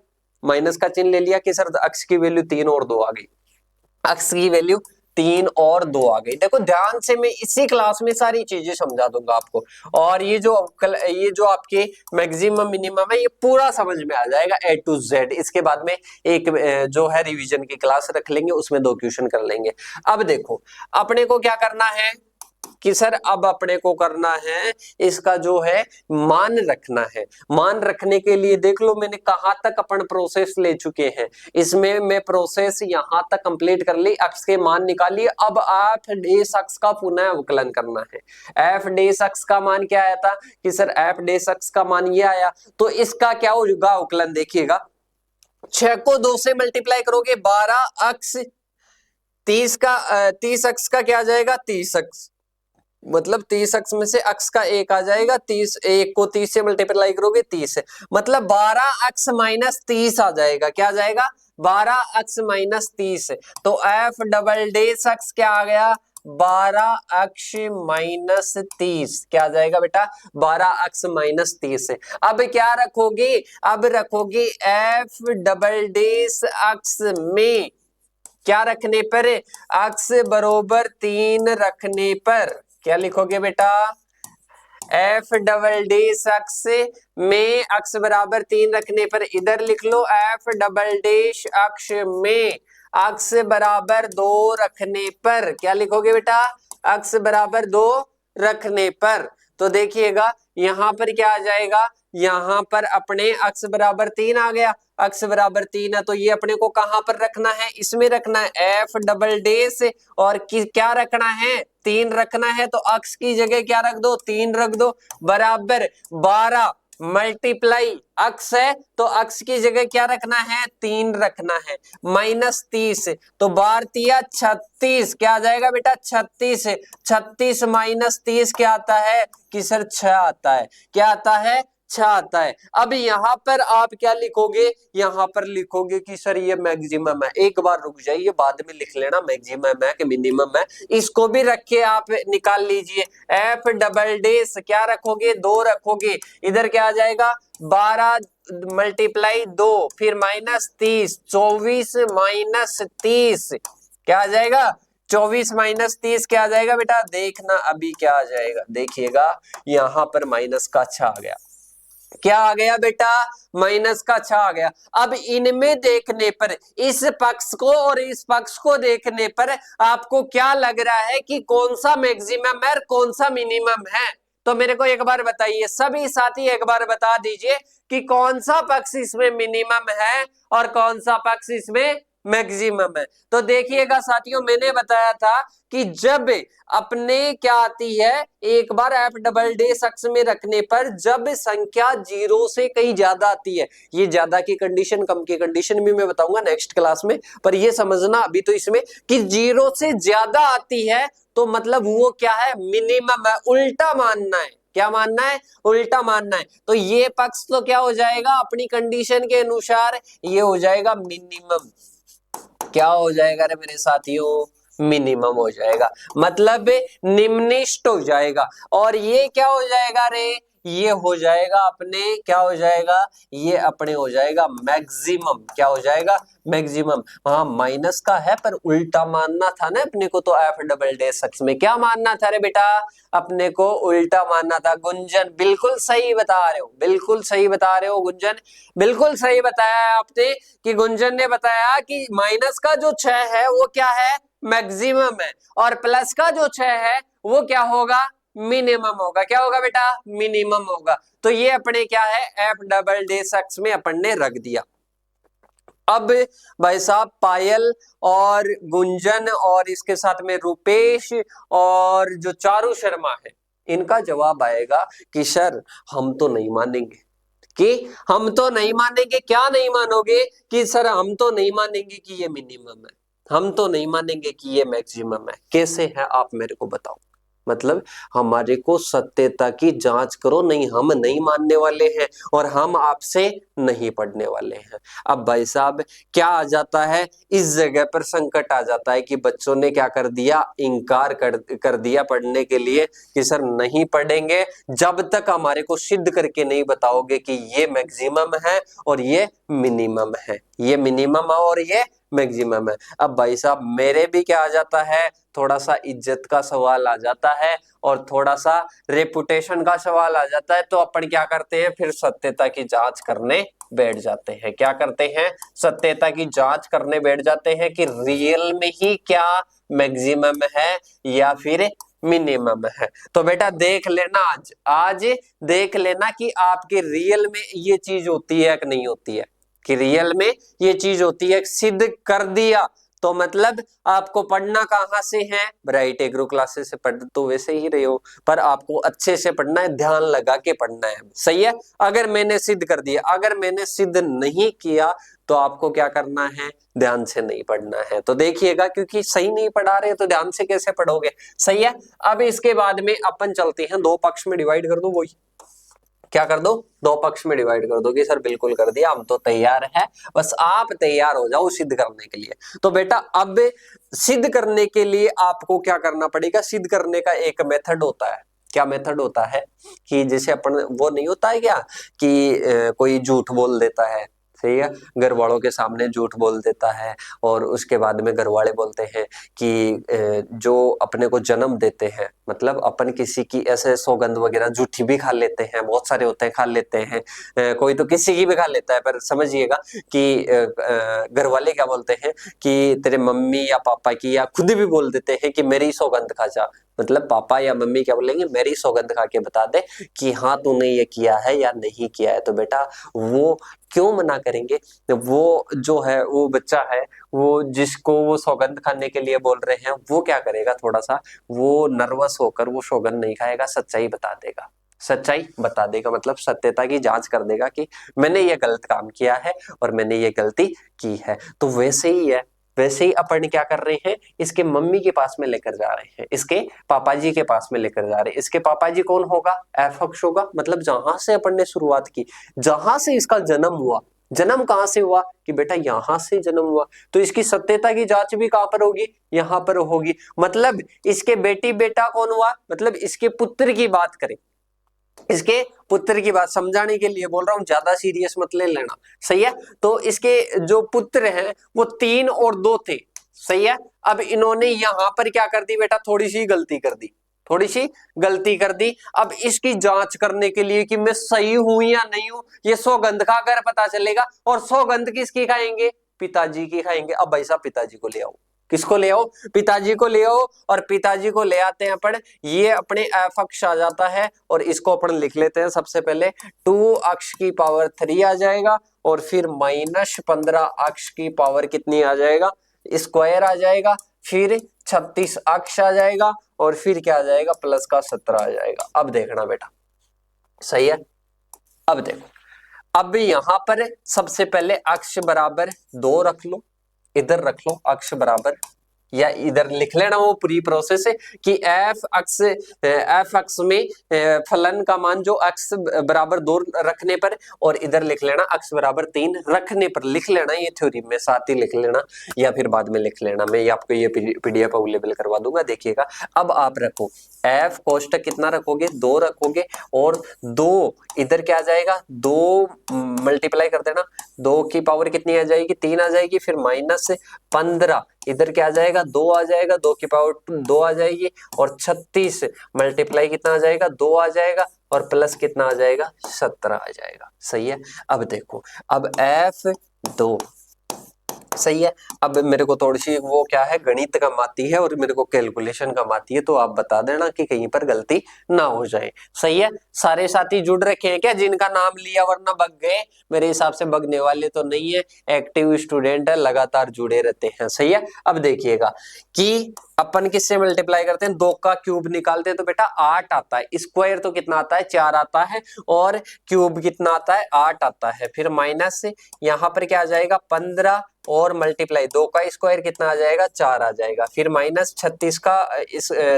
माइनस का चिन्ह ले लिया कि सर अक्स की वैल्यू 3 और 2 आ गई, अक्स की वैल्यू 3 और 2 आ गई। देखो ध्यान से, मैं इसी क्लास में सारी चीजें समझा दूंगा आपको। और ये जो आपके मैक्सिमम मिनिमम है ये पूरा समझ में आ जाएगा A to Z। इसके बाद में एक जो है रिवीजन की क्लास रख लेंगे, उसमें 2 क्वेश्चन कर लेंगे। अब देखो अपने को क्या करना है कि सर अब अपने को करना है इसका जो है मान रखना है। मान रखने के लिए देख लो मैंने कहां तक अपन प्रोसेस ले चुके हैं। इसमें मैं प्रोसेस यहां तक कंप्लीट कर ली, अक्स के मान निकालिए। अब एफ डेस अक्स का पुनः अवकलन करना है। एफ डेस अक्स का मान क्या आया था कि सर एफ डेस अक्स का मान ये आया, तो इसका क्या होगा अवकलन, देखिएगा 6 को 2 से मल्टीप्लाई करोगे 12 अक्स, 30 अक्स का क्या आ जाएगा, 30 अक्स, मतलब 30 अक्स में से अक्स का 1 आ जाएगा, 30 1 को 30 से मल्टीप्लाई करोगे 30 है, मतलब 12 अक्स माइनस 30 आ जाएगा। क्या आ जाएगा, 12 अक्स माइनस 30। तो एफ डबल डेस अक्स क्या आ गया, 12 अक्स माइनस 30। क्या आ जाएगा बेटा, 12 अक्स माइनस 30। अब क्या रखोगे, अब रखोगे एफ डबल डेस अक्स में क्या रखने पर, अक्स बरोबर 3 रखने पर। क्या लिखोगे बेटा, एफ डबल डेस अक्स में अक्स बराबर 3 रखने पर, इधर लिख लो एफ डबल डेश अक्स में अक्स बराबर 2 रखने पर। क्या लिखोगे बेटा, अक्स बराबर 2 रखने पर। तो देखिएगा यहां पर क्या आ जाएगा, यहां पर अपने अक्स बराबर 3 आ गया, अक्स बराबर 3 है तो ये अपने को कहां पर रखना है, इसमें रखना है एफ डबल डेस, और क्या रखना है, 3 रखना है। तो अक्स की जगह क्या रख दो, 3 रख दो, बराबर 12 मल्टीप्लाई अक्स है तो अक्स की जगह क्या रखना है, 3 रखना है, माइनस 30। तो 12 36, क्या आ जाएगा बेटा, 36 है। 36 माइनस 30 क्या आता है कि सर 6 आता है। क्या आता है, अच्छा आता है। अब यहाँ पर आप क्या लिखोगे, यहाँ पर लिखोगे कि सर ये मैक्सिमम है। एक बार रुक जाइए, बाद में लिख लेना मैक्सिमम है कि मिनिमम है, इसको भी रख के आप निकाल लीजिए। एफ डबल डेस क्या रखोगे, 2 रखोगे, इधर क्या आ जाएगा 12 मल्टीप्लाई 2 फिर -30, 24 -30 क्या आ जाएगा 24 -30 क्या आ जाएगा बेटा, देखना अभी क्या आ जाएगा, देखिएगा यहां पर माइनस का अच्छा आ गया, क्या आ गया बेटा माइनस का 6 आ गया। अब इनमें देखने पर, इस पक्ष को और इस पक्ष को देखने पर आपको क्या लग रहा है कि कौन सा मैक्सिमम है और कौन सा मिनिमम है, तो मेरे को एक बार बताइए सभी साथी, एक बार बता दीजिए कि कौन सा पक्ष इसमें मिनिमम है और कौन सा पक्ष इसमें मैक्सिमम है। तो देखिएगा साथियों, मैंने बताया था कि जब अपने क्या आती है, एक बार एफ डबल डेस अक्ष में रखने पर जब संख्या 0 से कहीं ज्यादा आती है, ये ज्यादा की कंडीशन कम की कंडीशन भी मैं बताऊंगा नेक्स्ट क्लास में, पर ये समझना अभी तो इसमें कि 0 से ज्यादा आती है तो मतलब वो क्या है, मिनिमम है, उल्टा मानना है, क्या मानना है, उल्टा मानना है। तो ये पक्ष तो क्या हो जाएगा अपनी कंडीशन के अनुसार, ये हो जाएगा मिनिमम, क्या हो जाएगा रे मेरे साथियों, मिनिमम हो जाएगा, मतलब निम्निष्ठ हो जाएगा। और ये क्या हो जाएगा रे, ये हो जाएगा अपने, क्या हो जाएगा, ये अपने हो जाएगा मैक्सिमम, क्या हो जाएगा मैक्सिमम। हाँ माइनस का है पर उल्टा मानना था ना अपने को, तो एफ डबल डे सक्स में क्या मानना था रे बेटा, अपने को उल्टा मानना था। गुंजन बिल्कुल सही बता रहे हो, बिल्कुल सही बता रहे हो गुंजन, बिल्कुल सही बताया आपने कि गुंजन ने बताया कि माइनस का जो 6 है वो क्या है, मैक्सिमम है, और प्लस का जो 6 है वो क्या होगा, मिनिमम होगा। क्या होगा बेटा, मिनिमम होगा। तो ये अपने क्या है, एफ डबल डे सक्स में अपन ने रख दिया। अब भाई साहब पायल और गुंजन और इसके साथ में रुपेश और जो चारू शर्मा है, इनका जवाब आएगा कि सर हम तो नहीं मानेंगे, कि हम तो नहीं मानेंगे, क्या नहीं मानोगे, कि सर हम तो नहीं मानेंगे कि ये मिनिमम है, हम तो नहीं मानेंगे कि ये मैक्सिमम है। कैसे है आप मेरे को बताओ, मतलब हमारे को सत्यता की जांच करो, नहीं हम नहीं मानने वाले हैं और हम आपसे नहीं पढ़ने वाले हैं। अब भाई साहब क्या आ जाता है, इस जगह पर संकट आ जाता है कि बच्चों ने क्या कर दिया, इनकार कर दिया पढ़ने के लिए कि सर नहीं पढ़ेंगे जब तक हमारे को सिद्ध करके नहीं बताओगे कि ये मैक्सिमम है और ये मिनिमम है, ये मिनिमम है और ये मैक्सिमम है। अब भाई साहब मेरे भी क्या आ जाता है, थोड़ा सा इज्जत का सवाल आ जाता है और थोड़ा सा रेपुटेशन का सवाल आ जाता है, तो अपन क्या करते हैं फिर सत्यता की जांच करने बैठ जाते हैं। क्या करते हैं, सत्यता की जांच करने बैठ जाते हैं कि रियल में ही क्या मैक्सिमम है या फिर मिनिमम है। तो बेटा देख लेना, आज देख लेना कि आपके रियल में ये चीज होती है कि नहीं होती है, कि रियल में ये चीज होती है, सिद्ध कर दिया तो मतलब आपको पढ़ना कहाँ से है, ब्राइट एग्रो क्लासेस से पढ़ तो वैसे ही रहे हो, पर आपको अच्छे से पढ़ना है, ध्यान लगा के पढ़ना है, सही है। अगर मैंने सिद्ध कर दिया, अगर मैंने सिद्ध नहीं किया तो आपको क्या करना है, ध्यान से नहीं पढ़ना है। तो देखिएगा क्योंकि सही नहीं पढ़ा रहे तो ध्यान से कैसे पढ़ोगे, सही है। अब इसके बाद में अपन चलते हैं, 2 पक्ष में डिवाइड कर दो, वही क्या कर दो, 2 पक्ष में डिवाइड कर दो कि सर बिल्कुल कर दिया, हम तो तैयार है, बस आप तैयार हो जाओ सिद्ध करने के लिए। तो बेटा अब सिद्ध करने के लिए आपको क्या करना पड़ेगा, सिद्ध करने का एक मेथड होता है। क्या मेथड होता है कि जैसे अपन वो नहीं होता है क्या कि कोई झूठ बोल देता है, सही है, घर वालों के सामने झूठ बोल देता है और उसके बाद में घर वाले बोलते हैं कि जो अपने को जन्म देते हैं, मतलब अपन किसी की ऐसे सौगंध वगैरह झूठी भी खा लेते हैं, बहुत सारे होते हैं खा लेते हैं, कोई तो किसी की भी खा लेता है, पर समझिएगा कि घर वाले क्या बोलते हैं कि तेरे मम्मी या पापा की, या खुद भी बोल देते हैं कि मेरी सौगंध खा जा, मतलब पापा या मम्मी क्या बोलेंगे, मेरी सौगंध खा के बता दे कि हाँ तूने ये किया है या नहीं किया है। तो बेटा वो क्यों मना करेंगे, वो जो है वो बच्चा है, वो जिसको वो सौगंध खाने के लिए बोल रहे हैं वो क्या करेगा, थोड़ा सा वो नर्वस होकर वो सौगंध नहीं खाएगा, सच्चाई बता देगा, सच्चाई बता देगा, मतलब सत्यता की जांच कर देगा कि मैंने ये गलत काम किया है और मैंने ये गलती की है। तो वैसे ही है, वैसे ही अपन क्या कर रहे हैं, इसके मम्मी के पास में लेकर जा रहे हैं, इसके पापा जी के पास में लेकर जा रहे हैं। इसके पापा जी कौन होगा, एफ अक्ष होगा, मतलब जहां से अपन ने शुरुआत की, जहां से इसका जन्म हुआ, जन्म कहां से हुआ कि बेटा यहां से जन्म हुआ, तो इसकी सत्यता की जांच भी कहां पर होगी, यहां पर होगी। मतलब इसके बेटी बेटा कौन हुआ, मतलब इसके पुत्र की बात करें, इसके पुत्र की बात समझाने के लिए बोल रहा हूं, ज्यादा सीरियस मत ले लेना, सही है। तो इसके जो पुत्र हैं वो 3 और 2 थे, सही है। अब इन्होंने यहां पर क्या कर दी बेटा, थोड़ी सी गलती कर दी, थोड़ी सी गलती कर दी। अब इसकी जांच करने के लिए कि मैं सही हूं या नहीं हूं, ये सौगंध खाकर पता चलेगा। और सौगंध किसकी खाएंगे, पिताजी की खाएंगे। अब भाई साहब पिताजी को ले आओ, किसको ले आओ, पिताजी को ले आओ। और पिताजी को ले आते हैं अपन, ये अपने एफ अक्ष आ जाता है और इसको अपन लिख लेते हैं सबसे पहले 2 अक्ष की पावर 3 आ जाएगा, और फिर -15 अक्ष की पावर कितनी आ जाएगा, स्क्वायर आ जाएगा, फिर 36 अक्ष आ जाएगा, और फिर क्या आ जाएगा, प्लस का 17 आ जाएगा। अब देखना बेटा, सही है। अब देखो, अब यहां पर सबसे पहले अक्ष बराबर 2 रख लो, इधर रख लो अक्ष बराबर, या इधर लिख लेना वो पूरी प्रोसेस है कि एफ अक्ष में फलन का मान जो अक्ष बराबर 2 रखने पर, और इधर लिख लेना अक्ष बराबर 3 रखने पर, लिख लेना ये थ्योरी में साथ ही लिख लेना, या फिर बाद में लिख लेना, मैं आपको ये पीडीएफ अवेलेबल करवा दूंगा, देखिएगा। अब आप रखो एफ कोष्टक कितना रखोगे, 2 रखोगे, और 2 इधर क्या आ जाएगा, 2 मल्टीप्लाई कर देना, 2 की पावर कितनी आ जाएगी, 3 आ जाएगी, फिर -15 इधर क्या आ जाएगा, 2 आ जाएगा, 2 की पावर 2 आ जाएगी, और 36 मल्टीप्लाई कितना आ जाएगा, 2 आ जाएगा, और प्लस कितना आ जाएगा, 17 आ जाएगा, सही है। अब देखो, अब F2 सही है। अब मेरे को थोड़ी सी वो क्या है, गणित कम आती है और मेरे को कैलकुलेशन कम आती है, तो आप बता देना कि कहीं पर गलती ना हो जाए, सही है। सारे साथी जुड़ रखे हैं क्या, जिनका नाम लिया वरना बग गए, मेरे हिसाब से बगने वाले तो नहीं है, एक्टिव स्टूडेंट है, लगातार जुड़े रहते हैं, सही है। अब देखिएगा कि अपन किससे मल्टीप्लाई करते हैं, 2 का क्यूब निकालते हैं तो बेटा 8 आता है, स्क्वायर तो कितना आता है, 4 आता है, और क्यूब कितना आता है, 8 आता है, फिर माइनस यहाँ पर क्या आ जाएगा 15, और मल्टीप्लाई 2 का स्क्वायर कितना आ जाएगा, 4 आ जाएगा, फिर -36 का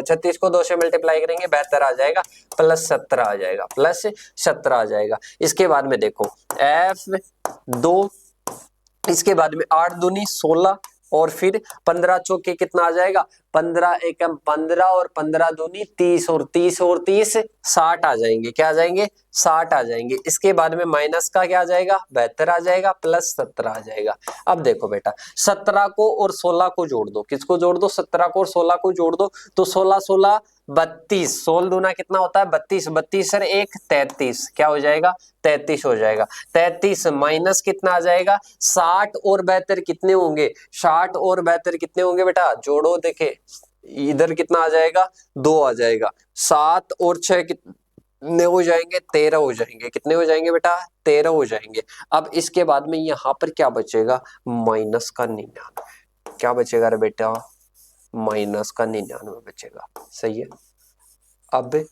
36 को 2 से मल्टीप्लाई करेंगे 72 आ जाएगा, प्लस 17 आ जाएगा, प्लस 17 आ जाएगा। इसके बाद में देखो F2, इसके बाद में 8 दूनी 16, और फिर 15 चौके कितना आ जाएगा, 15 एकम 15, और 15 दूनी 30, और 30 और 30 60 आ जाएंगे, क्या आ जाएंगे, 60 आ जाएंगे। इसके बाद में माइनस का क्या आ जाएगा, 72 आ जाएगा, प्लस 17 आ जाएगा। अब देखो बेटा, 17 को और 16 को जोड़ दो, किसको जोड़ दो, 17 को और 16 को जोड़ दो, तो 16 16 32, 16 दूना कितना होता है 32, 32 सर 1 33, क्या हो जाएगा 33 हो जाएगा। 33 माइनस कितना आ जाएगा 60, और 72 कितने होंगे, 60 और 72 कितने होंगे बेटा, जोड़ो, देखे इधर कितना आ जाएगा 2 आ जाएगा, 7 और 6 कितने हो जाएंगे, 13 हो जाएंगे, कितने हो जाएंगे बेटा 13 हो जाएंगे। अब इसके बाद में यहाँ पर क्या बचेगा, -99, क्या बचेगा रे बेटा, -99 बचेगा, सही है। अब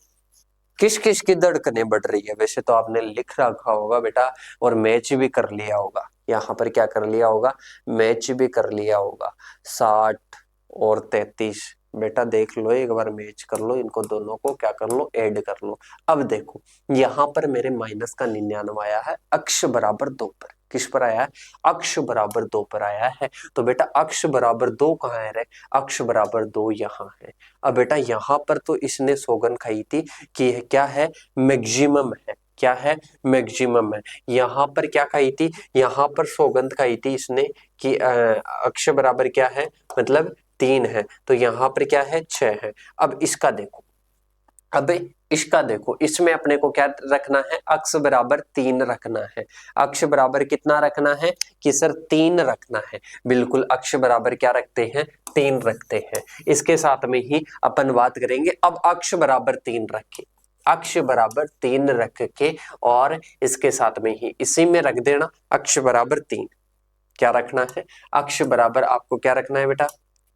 किस किस की धड़कनें बढ़ रही है, वैसे तो आपने लिख रखा होगा बेटा, और मैच भी कर लिया होगा, यहाँ पर क्या कर लिया होगा, मैच भी कर लिया होगा, 60 और 33, बेटा देख लो एक बार, मैच कर लो इनको दोनों को, क्या कर लो, ऐड कर लो। अब देखो यहाँ पर मेरे -99 आया है, अक्ष बराबर 2 पर, किस पर आया है, अक्ष बराबर 2 पर आया है। तो बेटा अक्ष बराबर 2 कहाँ है रे, अक्ष बराबर 2 यहाँ है। अब बेटा यहाँ पर तो इसने सौगंध खाई थी कि क्या है, मैक्सिमम है, क्या है, मैक्सिमम है। यहाँ पर क्या खाई थी, यहाँ पर सौगंध खाई थी इसने कि अक्ष बराबर क्या है, मतलब 3 है, तो यहाँ पर क्या है 6 है। अब इसका देखो, अब इसका देखो, इसमें अपने को क्या रखना है, अक्ष बराबर 3 रखना है। अक्ष बराबर कितना रखना है कि सर 3 रखना है, बिल्कुल अक्ष बराबर क्या रखते हैं, 3 रखते हैं। इसके साथ में ही अपन बात करेंगे, अब अक्ष बराबर 3 रखे, अक्ष बराबर 3 रख के, और इसके साथ में ही इसी में रख देना अक्ष बराबर 3, क्या रखना है, अक्ष बराबर आपको क्या रखना है बेटा,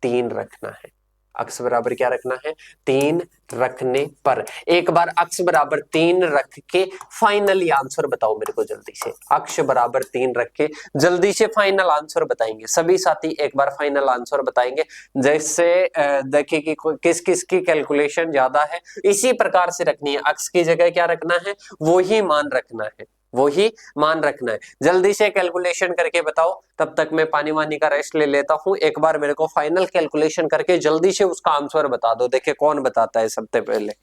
3 रखना है। अक्स बराबर क्या रखना है, 3 रखने पर। एक बार अक्स बराबर 3 रख के फाइनली आंसर बताओ मेरे को जल्दी से। अक्स बराबर 3 रख के जल्दी से फाइनल आंसर बताएंगे सभी साथी, एक बार फाइनल आंसर बताएंगे। जैसे देखिए कि किस किस की कैलकुलेशन ज्यादा है, इसी प्रकार से रखनी है। अक्स की जगह क्या रखना है, वो ही मान रखना है, वो ही मान रखना है। जल्दी से कैलकुलेशन करके बताओ, तब तक मैं पानी वानी का रेस्ट ले लेता हूं। एक बार मेरे को फाइनल कैलकुलेशन करके जल्दी से उसका आंसर बता दो। देखिए कौन बताता है सबसे पहले।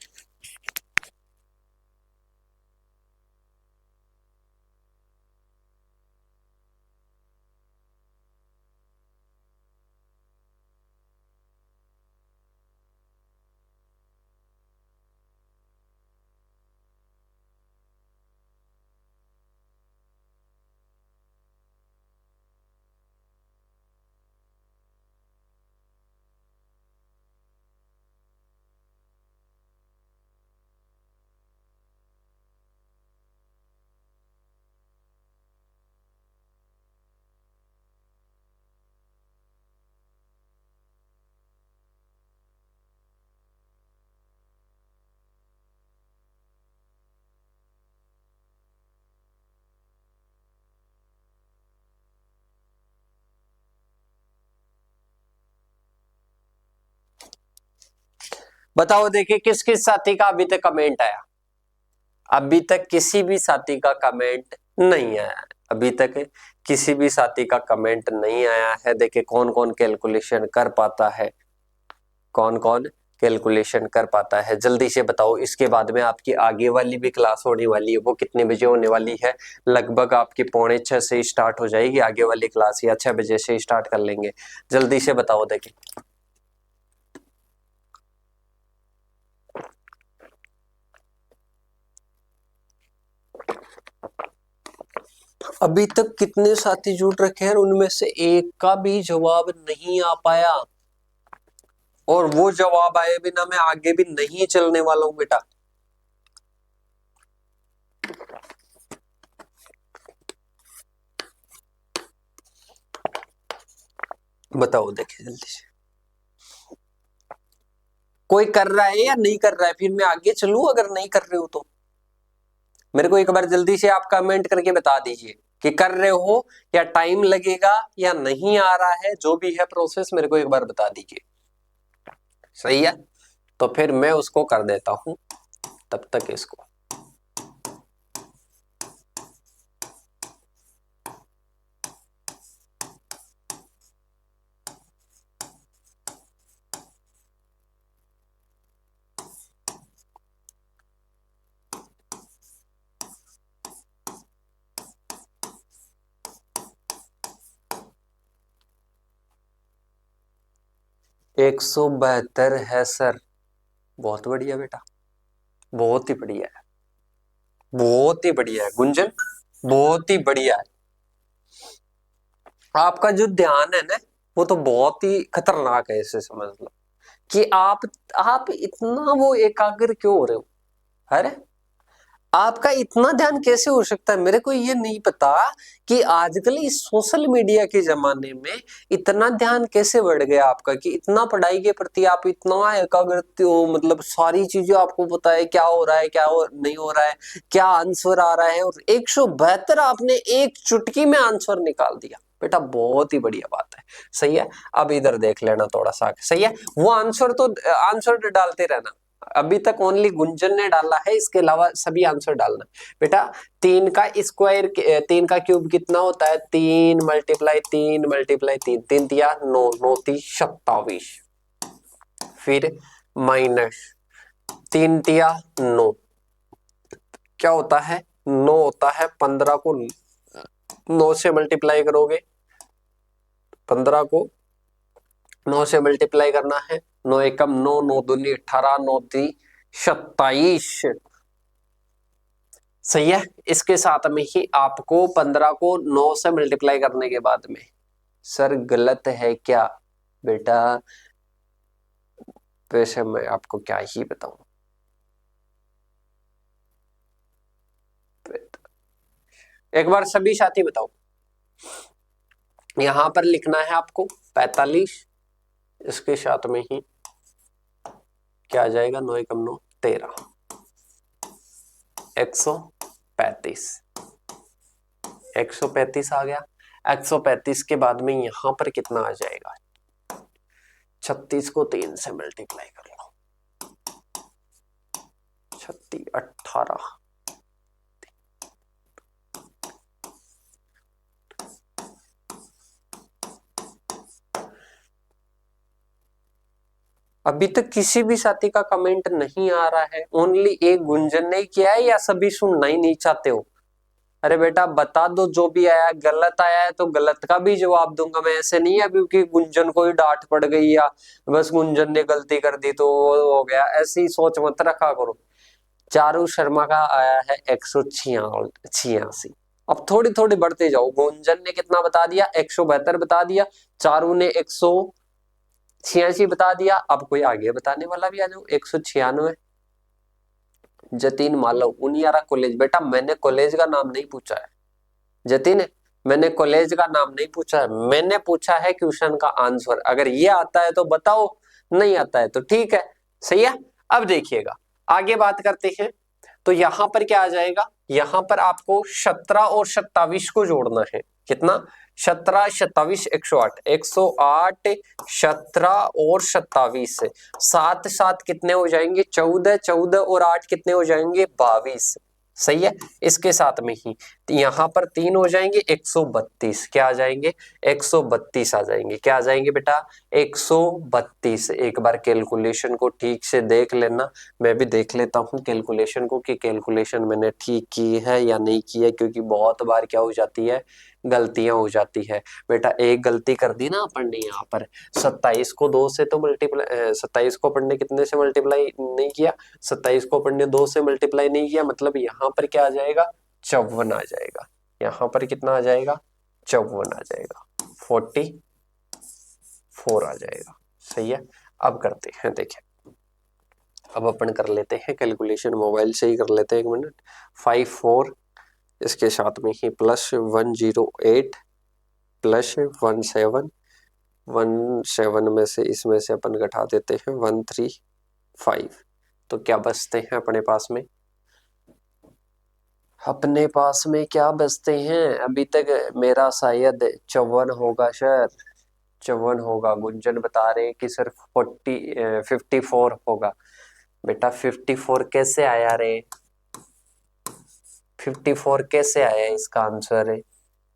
बताओ देखिए किस किस साथी का अभी तक कमेंट आया। अभी तक किसी भी साथी का कमेंट नहीं आया, अभी तक किसी भी साथी का कमेंट नहीं आया है। देखिए कौन कौन कैलकुलेशन कर पाता है, कौन कौन कैलकुलेशन कर पाता है, जल्दी से बताओ। इसके बाद में आपकी आगे वाली भी क्लास होने वाली है, वो कितने बजे होने वाली है, लगभग आपकी 5:45 से स्टार्ट हो जाएगी आगे वाली क्लास, या 6 बजे से स्टार्ट कर लेंगे। जल्दी से बताओ देखिए। अभी तक कितने साथी जुड़ रखे हैं, उनमें से एक का भी जवाब नहीं आ पाया, और वो जवाब आए बिना मैं आगे भी नहीं चलने वाला हूं बेटा। बताओ देखिए जल्दी से, कोई कर रहा है या नहीं कर रहा है, फिर मैं आगे चलूं। अगर नहीं कर रहे हो तो मेरे को एक बार जल्दी से आप कमेंट करके बता दीजिए कि कर रहे हो, या टाइम लगेगा, या नहीं आ रहा है, जो भी है प्रोसेस मेरे को एक बार बता दीजिए। सही है, तो फिर मैं उसको कर देता हूं, तब तक इसको। एक 172 है सर, बहुत बढ़िया बेटा, बहुत ही बढ़िया है, बहुत ही बढ़िया है गुंजन, बहुत ही बढ़िया है। आपका जो ध्यान है ना, वो तो बहुत ही खतरनाक है, इसे समझ लो कि आप इतना वो एकाग्र क्यों हो रहे हो। अरे आपका इतना ध्यान कैसे हो सकता है, मेरे को ये नहीं पता कि आजकल इस सोशल मीडिया के जमाने में इतना ध्यान कैसे बढ़ गया आपका, कि इतना पढ़ाई के प्रति आप इतना एकाग्र हो। मतलब सारी चीजें आपको पता है, क्या हो रहा है, नहीं हो रहा है, क्या आंसर आ रहा है, और 172 आपने एक चुटकी में आंसर निकाल दिया बेटा, बहुत ही बढ़िया बात है। सही है, अब इधर देख लेना थोड़ा सा। सही है, वो आंसर तो आंसर डालते रहना। अभी तक ओनली गुंजन ने डाला है, इसके अलावा सभी आंसर डालना बेटा। 3 का स्क्वायर, 3 का क्यूब कितना होता है, 3 मल्टीप्लाई 3 मल्टीप्लाई 3, 3 तिया 9, 9 ती 27, फिर माइनस 3 तिया 9, क्या होता है 9 होता है। 15 को 9 से मल्टीप्लाई करोगे, 15 को 9 से मल्टीप्लाई करना है, 9 एकम 9, 9 दूनी 18, 9 ती 27। सही है, इसके साथ में ही आपको 15 को 9 से मल्टीप्लाई करने के बाद में, सर गलत है क्या बेटा, वैसे मैं आपको क्या ही बताऊं। एक बार सभी साथी बताओ, यहां पर लिखना है आपको 45, इसके साथ में ही क्या आ जाएगा, 9 एकम 9 13, 135, 135 आ गया। 135 के बाद में यहां पर कितना आ जाएगा, 36 को 3 से मल्टीप्लाई कर लो, 36 18, अभी तक किसी भी साथी का कमेंट नहीं आ रहा है, ओनली एक गुंजन ने किया है, या सभी सुनना ही नहीं चाहते हो? अरे बेटा बता दो, जो भी आया गलत आया है तो गलत का भी जवाब दूंगा मैं, ऐसे नहीं है क्योंकि गुंजन को ही डांट पड़ गई या बस गुंजन ने गलती कर दी तो वो हो गया, ऐसी सोच मत रखा करो। चारू शर्मा का आया है 186। अब थोड़ी थोड़ी बढ़ते जाओ, गुंजन ने कितना बता दिया, 172 बता दिया, चारू ने 186 बता दिया, अब कोई आगे बताने वाला भी आ जाओ, 196। जतीन मालव उनियारा कॉलेज, बेटा मैंने कॉलेज का नाम नहीं पूछा है जतीन, मैंने कॉलेज का नाम नहीं पूछा है, मैंने पूछा है क्वेश्चन का आंसर, अगर ये आता है तो बताओ, नहीं आता है तो ठीक है, सही है। अब देखिएगा आगे बात करते हैं, तो यहां पर क्या आ जाएगा, यहां पर आपको 17 और 27 को जोड़ना है, कितना, 17 27 108, 108 17 और 27, साथ साथ कितने हो जाएंगे, 14, 14 और 8 कितने हो जाएंगे, 22, सही है। इसके साथ में ही यहां पर 3 हो जाएंगे, 132, क्या आ जाएंगे, 132 आ जाएंगे, क्या आ जाएंगे बेटा, 132। एक बार कैलकुलेशन को ठीक से देख लेना, मैं भी देख लेता हूँ कैलकुलेशन को कि कैलकुलेशन मैंने ठीक की है या नहीं की है, क्योंकि बहुत बार क्या हो जाती है, गलतियां हो जाती है। बेटा एक गलती कर दी ना अपन ने यहाँ पर, 27 को 2 से तो मल्टीप्लाई, 27 को अपन ने कितने से मल्टीप्लाई नहीं किया, 27 को अपन ने 2 से मल्टीप्लाई नहीं किया, मतलब यहाँ पर क्या आ जाएगा, 54 आ जाएगा, यहाँ पर कितना आ जाएगा, 54 आ जाएगा, 44 आ जाएगा, सही है। अब करते हैं, देखें अब अपन कर लेते हैं कैलकुलेशन, मोबाइल से ही कर लेते हैं, 1 मिनट, 54 इसके साथ में ही प्लस 108 प्लस 17 में से इसमें से अपन घटा देते हैं 135, तो क्या बचते हैं अपने पास में, अपने पास में क्या बचते हैं, अभी तक मेरा शायद 54 होगा सर, 54 होगा, गुंजन बता रहे हैं कि सिर्फ 54 होगा। बेटा 54 कैसे आया रे, 54 कैसे आया इसका आंसर है,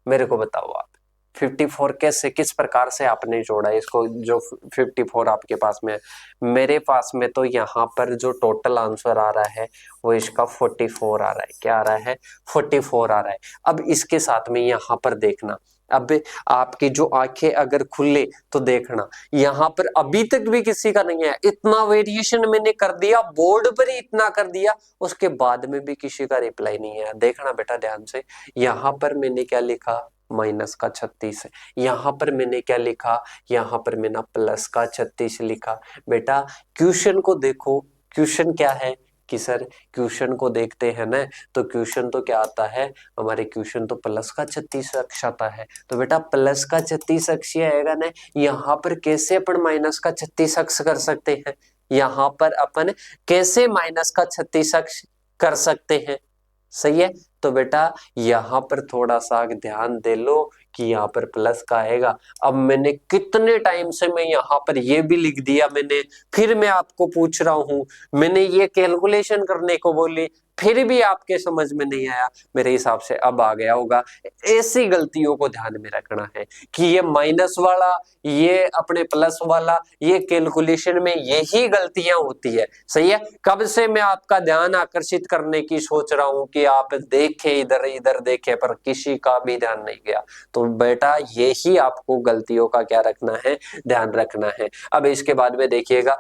मेरे को बताओ आप, 54 कैसे, किस प्रकार से आपने जोड़ा इसको, जो 54 आपके पास में है, मेरे पास में तो यहाँ पर जो टोटल आंसर आ रहा है वो इसका 44 आ रहा है, क्या आ रहा है, 44 आ रहा है। अब इसके साथ में यहाँ पर देखना, अब आपकी जो आंखें अगर खुले तो देखना, यहाँ पर अभी तक भी किसी का नहीं है, इतना वेरिएशन मैंने कर दिया, बोर्ड पर ही इतना कर दिया, उसके बाद में भी किसी का रिप्लाई नहीं है। देखना बेटा ध्यान से, यहाँ पर मैंने क्या लिखा, माइनस का 36, यहाँ पर मैंने क्या लिखा, यहाँ पर मैंने प्लस का 36 लिखा। बेटा क्वेश्चन को देखो, क्वेश्चन क्या है कि सर क्वेश्चन को देखते हैं ना, तो क्वेश्चन तो क्या आता है हमारे, क्वेश्चन तो प्लस का 36 अक्ष आता है, तो बेटा प्लस का 36 अक्ष आएगा ना, यहाँ पर कैसे अपन माइनस का 36 अक्ष कर सकते हैं, यहाँ पर अपन कैसे माइनस का 36 अक्ष कर सकते हैं, सही है। तो बेटा यहाँ पर थोड़ा सा ध्यान दे लो कि यहाँ पर प्लस का आएगा। अब मैंने कितने टाइम से मैं यहाँ पर ये भी लिख दिया मैंने, फिर मैं आपको पूछ रहा हूँ, मैंने ये कैलकुलेशन करने को बोली, फिर भी आपके समझ में नहीं आया, मेरे हिसाब से अब आ गया होगा। ऐसी गलतियों को ध्यान में रखना है कि ये माइनस वाला, ये अपने प्लस वाला, ये कैलकुलेशन में यही गलतियां होती है, सही है। कब से मैं आपका ध्यान आकर्षित करने की सोच रहा हूं कि आप देखें, इधर इधर देखें, पर किसी का भी ध्यान नहीं गया। तो बेटा यही आपको गलतियों का क्या रखना है, ध्यान रखना है। अब इसके बाद में देखिएगा,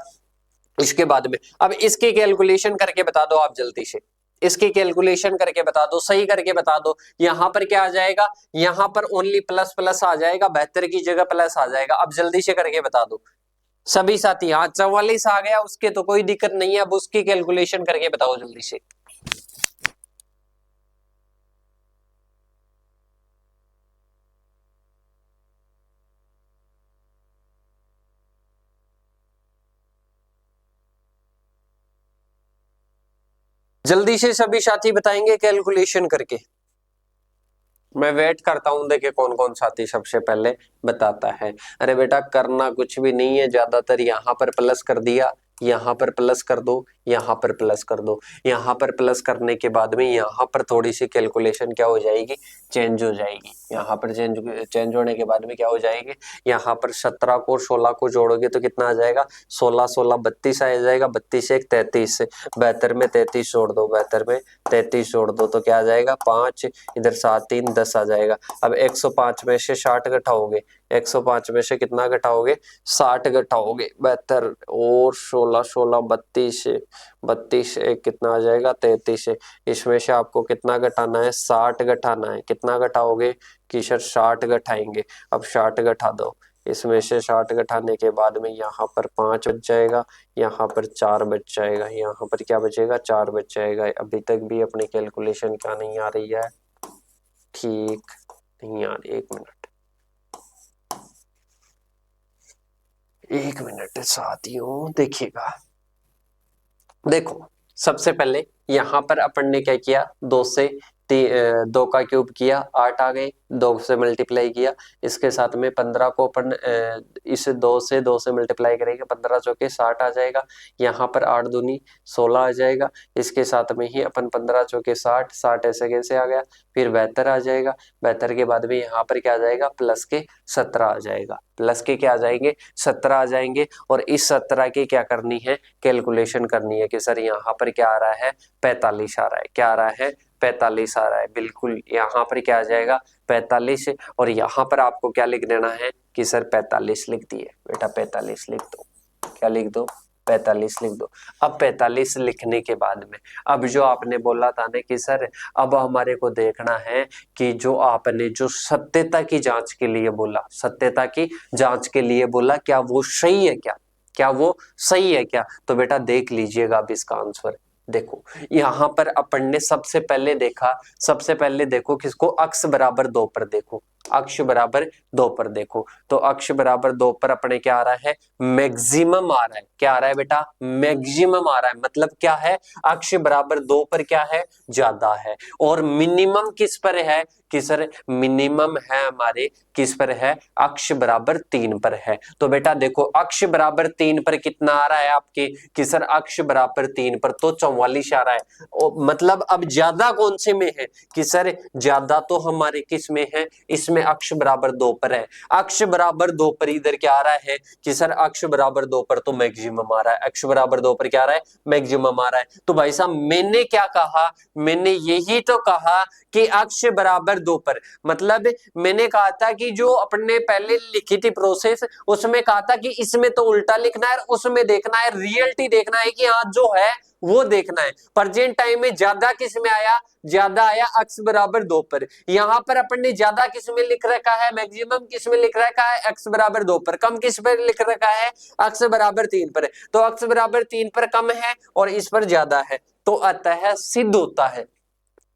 इसके बाद में अब इसकी कैलकुलेशन करके बता दो आप जल्दी से, इसकी कैलकुलेशन करके बता दो, सही करके बता दो। यहां पर क्या आ जाएगा, यहां पर ओनली प्लस प्लस आ जाएगा, 72 की जगह प्लस आ जाएगा। अब जल्दी से करके बता दो सभी साथी, हाँ 44 आ गया, उसके तो कोई दिक्कत नहीं है, अब उसकी कैलकुलेशन करके बताओ जल्दी से। जल्दी से सभी साथी बताएंगे कैलकुलेशन करके। मैं वेट करता हूं, देखे कौन कौन साथी सबसे पहले बताता है। अरे बेटा करना कुछ भी नहीं है, ज्यादातर यहाँ पर प्लस कर दिया, यहाँ पर प्लस कर दो, यहाँ पर प्लस कर दो। यहाँ पर प्लस करने के बाद में यहाँ पर थोड़ी सी कैलकुलेशन क्या हो जाएगी, चेंज हो जाएगी। यहाँ पर चेंज होने के बाद में क्या हो जाएगी, यहाँ पर 17 को 16 को जोड़ोगे तो कितना आ जाएगा, 16 16 32 आ जाएगा, 32 एक 33, 72 में 33 जोड़ दो, 72 में 33 जोड़ दो तो क्या आ जाएगा 5, इधर 7 3 10 आ जाएगा। अब 105 में से 60 घटाओगे, 105 में से कितना घटाओगे, 60 घटाओगे, 72 और 16 16 32, 32 एक कितना आ जाएगा 33। इसमें से आपको कितना घटाना है, 60 घटाना है। कितना घटाओगे कि सर 60 घटाएंगे। अब 60 घटा दो, इसमें से 60 घटाने के बाद में यहाँ पर 5 बच जाएगा, यहाँ पर 4 बच जाएगा, यहाँ पर क्या बचेगा 4 बच जाएगा। अभी तक भी अपनी कैलकुलेशन क्या नहीं आ रही है, ठीक नहीं आ रही। एक मिनट साथियों देखिएगा। देखो सबसे पहले यहाँ पर अपन ने क्या किया, 2 से 2 का क्यूब किया 8 आ गए, 2 से मल्टीप्लाई किया, इसके साथ में 15 को अपन इस 2 से मल्टीप्लाई करेंगे, 15 चौके 60 आ जाएगा। यहाँ पर 8 दूनी 16 आ जाएगा, इसके साथ में ही अपन 15 चौके 60, 60 ऐसे कैसे आ गया, फिर 72 आ जाएगा। 72 के बाद में यहाँ पर क्या आ जाएगा, प्लस के 17 आ जाएगा, प्लस के क्या आ जाएंगे 17 आ जाएंगे। और इस 17 की क्या करनी है, कैलकुलेशन करनी है कि सर यहाँ पर क्या आ रहा है 45 आ रहा है, क्या आ रहा है 45 आ रहा है। बिल्कुल यहाँ पर क्या आ जाएगा 45, और यहाँ पर आपको क्या लिख देना है कि सर 45 लिख दिए बेटा, 45 लिख दो, क्या लिख दो 45 लिख दो। अब 45 लिखने के बाद में अब जो आपने बोला था ना कि सर अब हमारे को देखना है कि जो आपने जो सत्यता की जांच के लिए बोला, सत्यता की जांच के लिए बोला, क्या वो सही है, क्या वो सही है क्या। तो बेटा देख लीजिएगा अब इसका आंसर। देखो यहाँ पर अपन ने सबसे पहले देखा, सबसे पहले देखो किसको, अक्ष बराबर 2 पर देखो, अक्ष बराबर 2 पर देखो। तो अक्ष बराबर 2 पर अपने क्या आ रहा है, मैक्सिमम आ रहा है। क्या आ रहा है बेटा, मैक्सिमम आ रहा है। मतलब क्या है, अक्ष बराबर 2 पर क्या है, ज्यादा है। और मिनिमम किस पर है कि सर मिनिमम है हमारे किस पर है, अक्ष बराबर 3 पर है। तो बेटा देखो अक्ष बराबर 3 पर कितना आ रहा है आपके कि सर अक्ष बराबर 3 पर तो 44 आ रहा है। मतलब अब ज्यादा कौन से में है कि सर ज्यादा तो हमारे किस में है, इसमें अक्ष बराबर 2 पर है। अक्ष बराबर 2 पर इधर क्या आ रहा है कि सर अक्ष बराबर 2 पर तो मैक्सिमम आ रहा है, अक्ष बराबर 2 पर क्या आ रहा है, मैक्सिमम आ रहा है। तो भाई साहब मैंने क्या कहा, मैंने यही तो कहा कि अक्ष बराबर 2 पर, मतलब मैंने कहा था कि जो अपने पहले लिखी थी प्रोसेस, उसमें कहा था कि इसमें तो उल्टा लिखना है, उसमें देखना है रियलिटी, देखना है कि हाँ जो है वो देखना है। प्रेजेंट टाइम में ज्यादा किस में आया, ज्यादा आया अक्ष बराबर 2 पर। यहां पर अपन ने ज्यादा किस में लिख रखा है, मैक्सिमम किस में लिख रखा है, अक्ष बराबर 2 पर। कम किस पर लिख रखा है, अक्ष बराबर 3 पर। तो अक्ष बराबर 3 पर कम है और इस पर ज्यादा है, तो अतः सिद्ध होता है,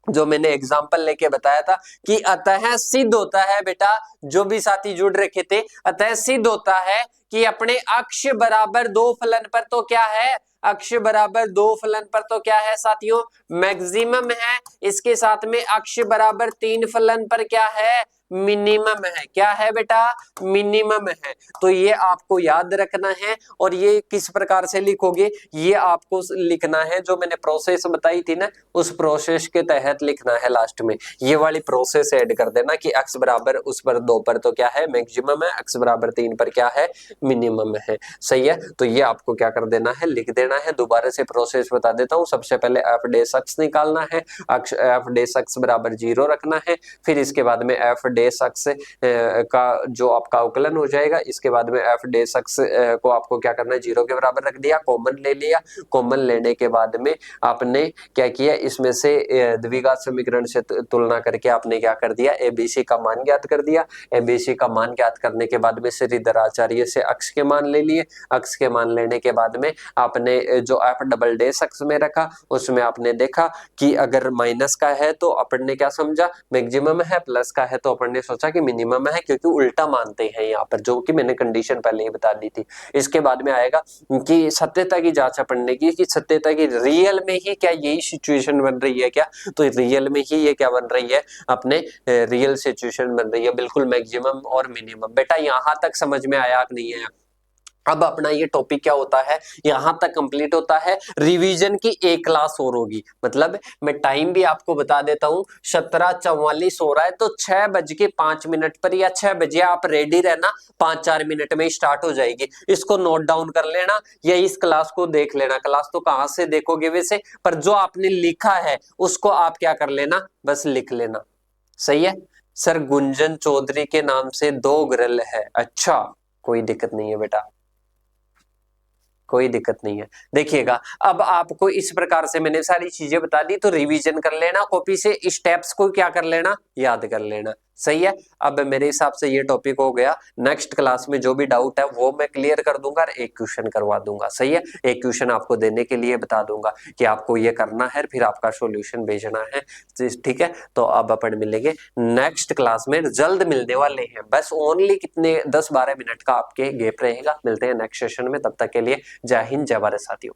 जो मैंने एग्जाम्पल लेके बताया था कि अतः सिद्ध होता है बेटा, जो भी साथी जुड़ रखे थे, अतः सिद्ध होता है कि अपने अक्ष बराबर 2 फलन पर तो क्या है, अक्ष बराबर 2 फलन पर तो क्या है साथियों, मैक्सिमम है। इसके साथ में अक्ष बराबर 3 फलन पर क्या है, मिनिमम है। क्या है बेटा, मिनिमम है। तो ये आपको याद रखना है। और ये किस प्रकार से लिखोगे, ये आपको लिखना है जो मैंने प्रोसेस बताई थी ना, उस प्रोसेस के तहत लिखना है। लास्ट में ये वाली प्रोसेस ऐड कर देना कि अक्ष बराबर उस पर 2 पर तो क्या है, मैक्सिमम है, अक्ष बराबर 3 पर क्या है, मिनिमम है। सही है, तो ये आपको क्या कर देना है, लिख देना है। दोबारा से प्रोसेस बता देता हूं। सबसे पहले एफ डेस अक्ष निकालना है, अक्ष एफ डेस अक्ष बराबर 0 रखना है। फिर इसके बाद में एफ डेस अक्ष का जो आपका अवकलन हो जाएगा, इसके बाद में एफ डेस अक्ष को आपको क्या करना है, 0 के बराबर रख दिया, कॉमन ले लिया। कॉमन लेने के बाद में आपने क्या किया, इसमें से द्विघात समीकरण से तुलना करके आपने क्या कर दिया, एबीसी का मान ज्ञात कर दिया। एबीसी का मान ज्ञात करने के बाद में श्रीधर आचार्य से अक्ष के मान ले लिए। अक्ष के मान लेने के बाद में आपने जो एफ डबल डेस अक्ष में रखा, उसमें आपने देखा कि अगर माइनस का है तो अपन ने क्या समझा, मैक्सिमम है, प्लस का है तो अपन ने सोचा कि मिनिमम है, क्योंकि उल्टा मानते हैं यहाँ पर, जो कि मैंने कंडीशन पहले ही बता दी थी। इसके बाद में आएगा कि सत्यता की जांच पढ़ने की, कि सत्यता की रियल में ही क्या यही सिचुएशन बन रही है क्या, तो रियल में ही ये क्या बन रही है, अपने रियल सिचुएशन बन रही है, बिल्कुल मैक्सिमम और मिनिमम। बेटा यहां तक समझ में आया कि नहीं है? अब अपना ये टॉपिक क्या होता है, यहां तक कंप्लीट होता है। रिवीजन की एक क्लास और होगी, मतलब मैं टाइम भी आपको बता देता हूं, 17:44 हो रहा है, तो 6:05 पर या 6 बजे आप रेडी रहना, 5-4 मिनट में स्टार्ट हो जाएगी। इसको नोट डाउन कर लेना या इस क्लास को देख लेना। क्लास तो कहां से देखोगे वैसे, पर जो आपने लिखा है उसको आप क्या कर लेना, बस लिख लेना। सही है सर, गुंजन चौधरी के नाम से 2 ग्रिल है। अच्छा, कोई दिक्कत नहीं है बेटा, कोई दिक्कत नहीं है। देखिएगा, अब आपको इस प्रकार से मैंने सारी चीजें बता दी, तो रिवीजन कर लेना, कॉपी से स्टेप्स को क्या कर लेना, याद कर लेना। सही है। अब मेरे हिसाब से ये टॉपिक हो गया। नेक्स्ट क्लास में जो भी डाउट है वो मैं क्लियर कर दूंगा और एक क्वेश्चन करवा दूंगा। सही है, एक क्वेश्चन आपको देने के लिए बता दूंगा कि आपको ये करना है, फिर आपका सॉल्यूशन भेजना है। ठीक है, तो अब अपन मिलेंगे नेक्स्ट क्लास में, जल्द मिलने वाले हैं। बस ओनली कितने 10-12 मिनट का आपके गैप रहेगा। मिलते हैं नेक्स्ट सेशन में, तब तक के लिए जय हिंद, जय भारत साथियों।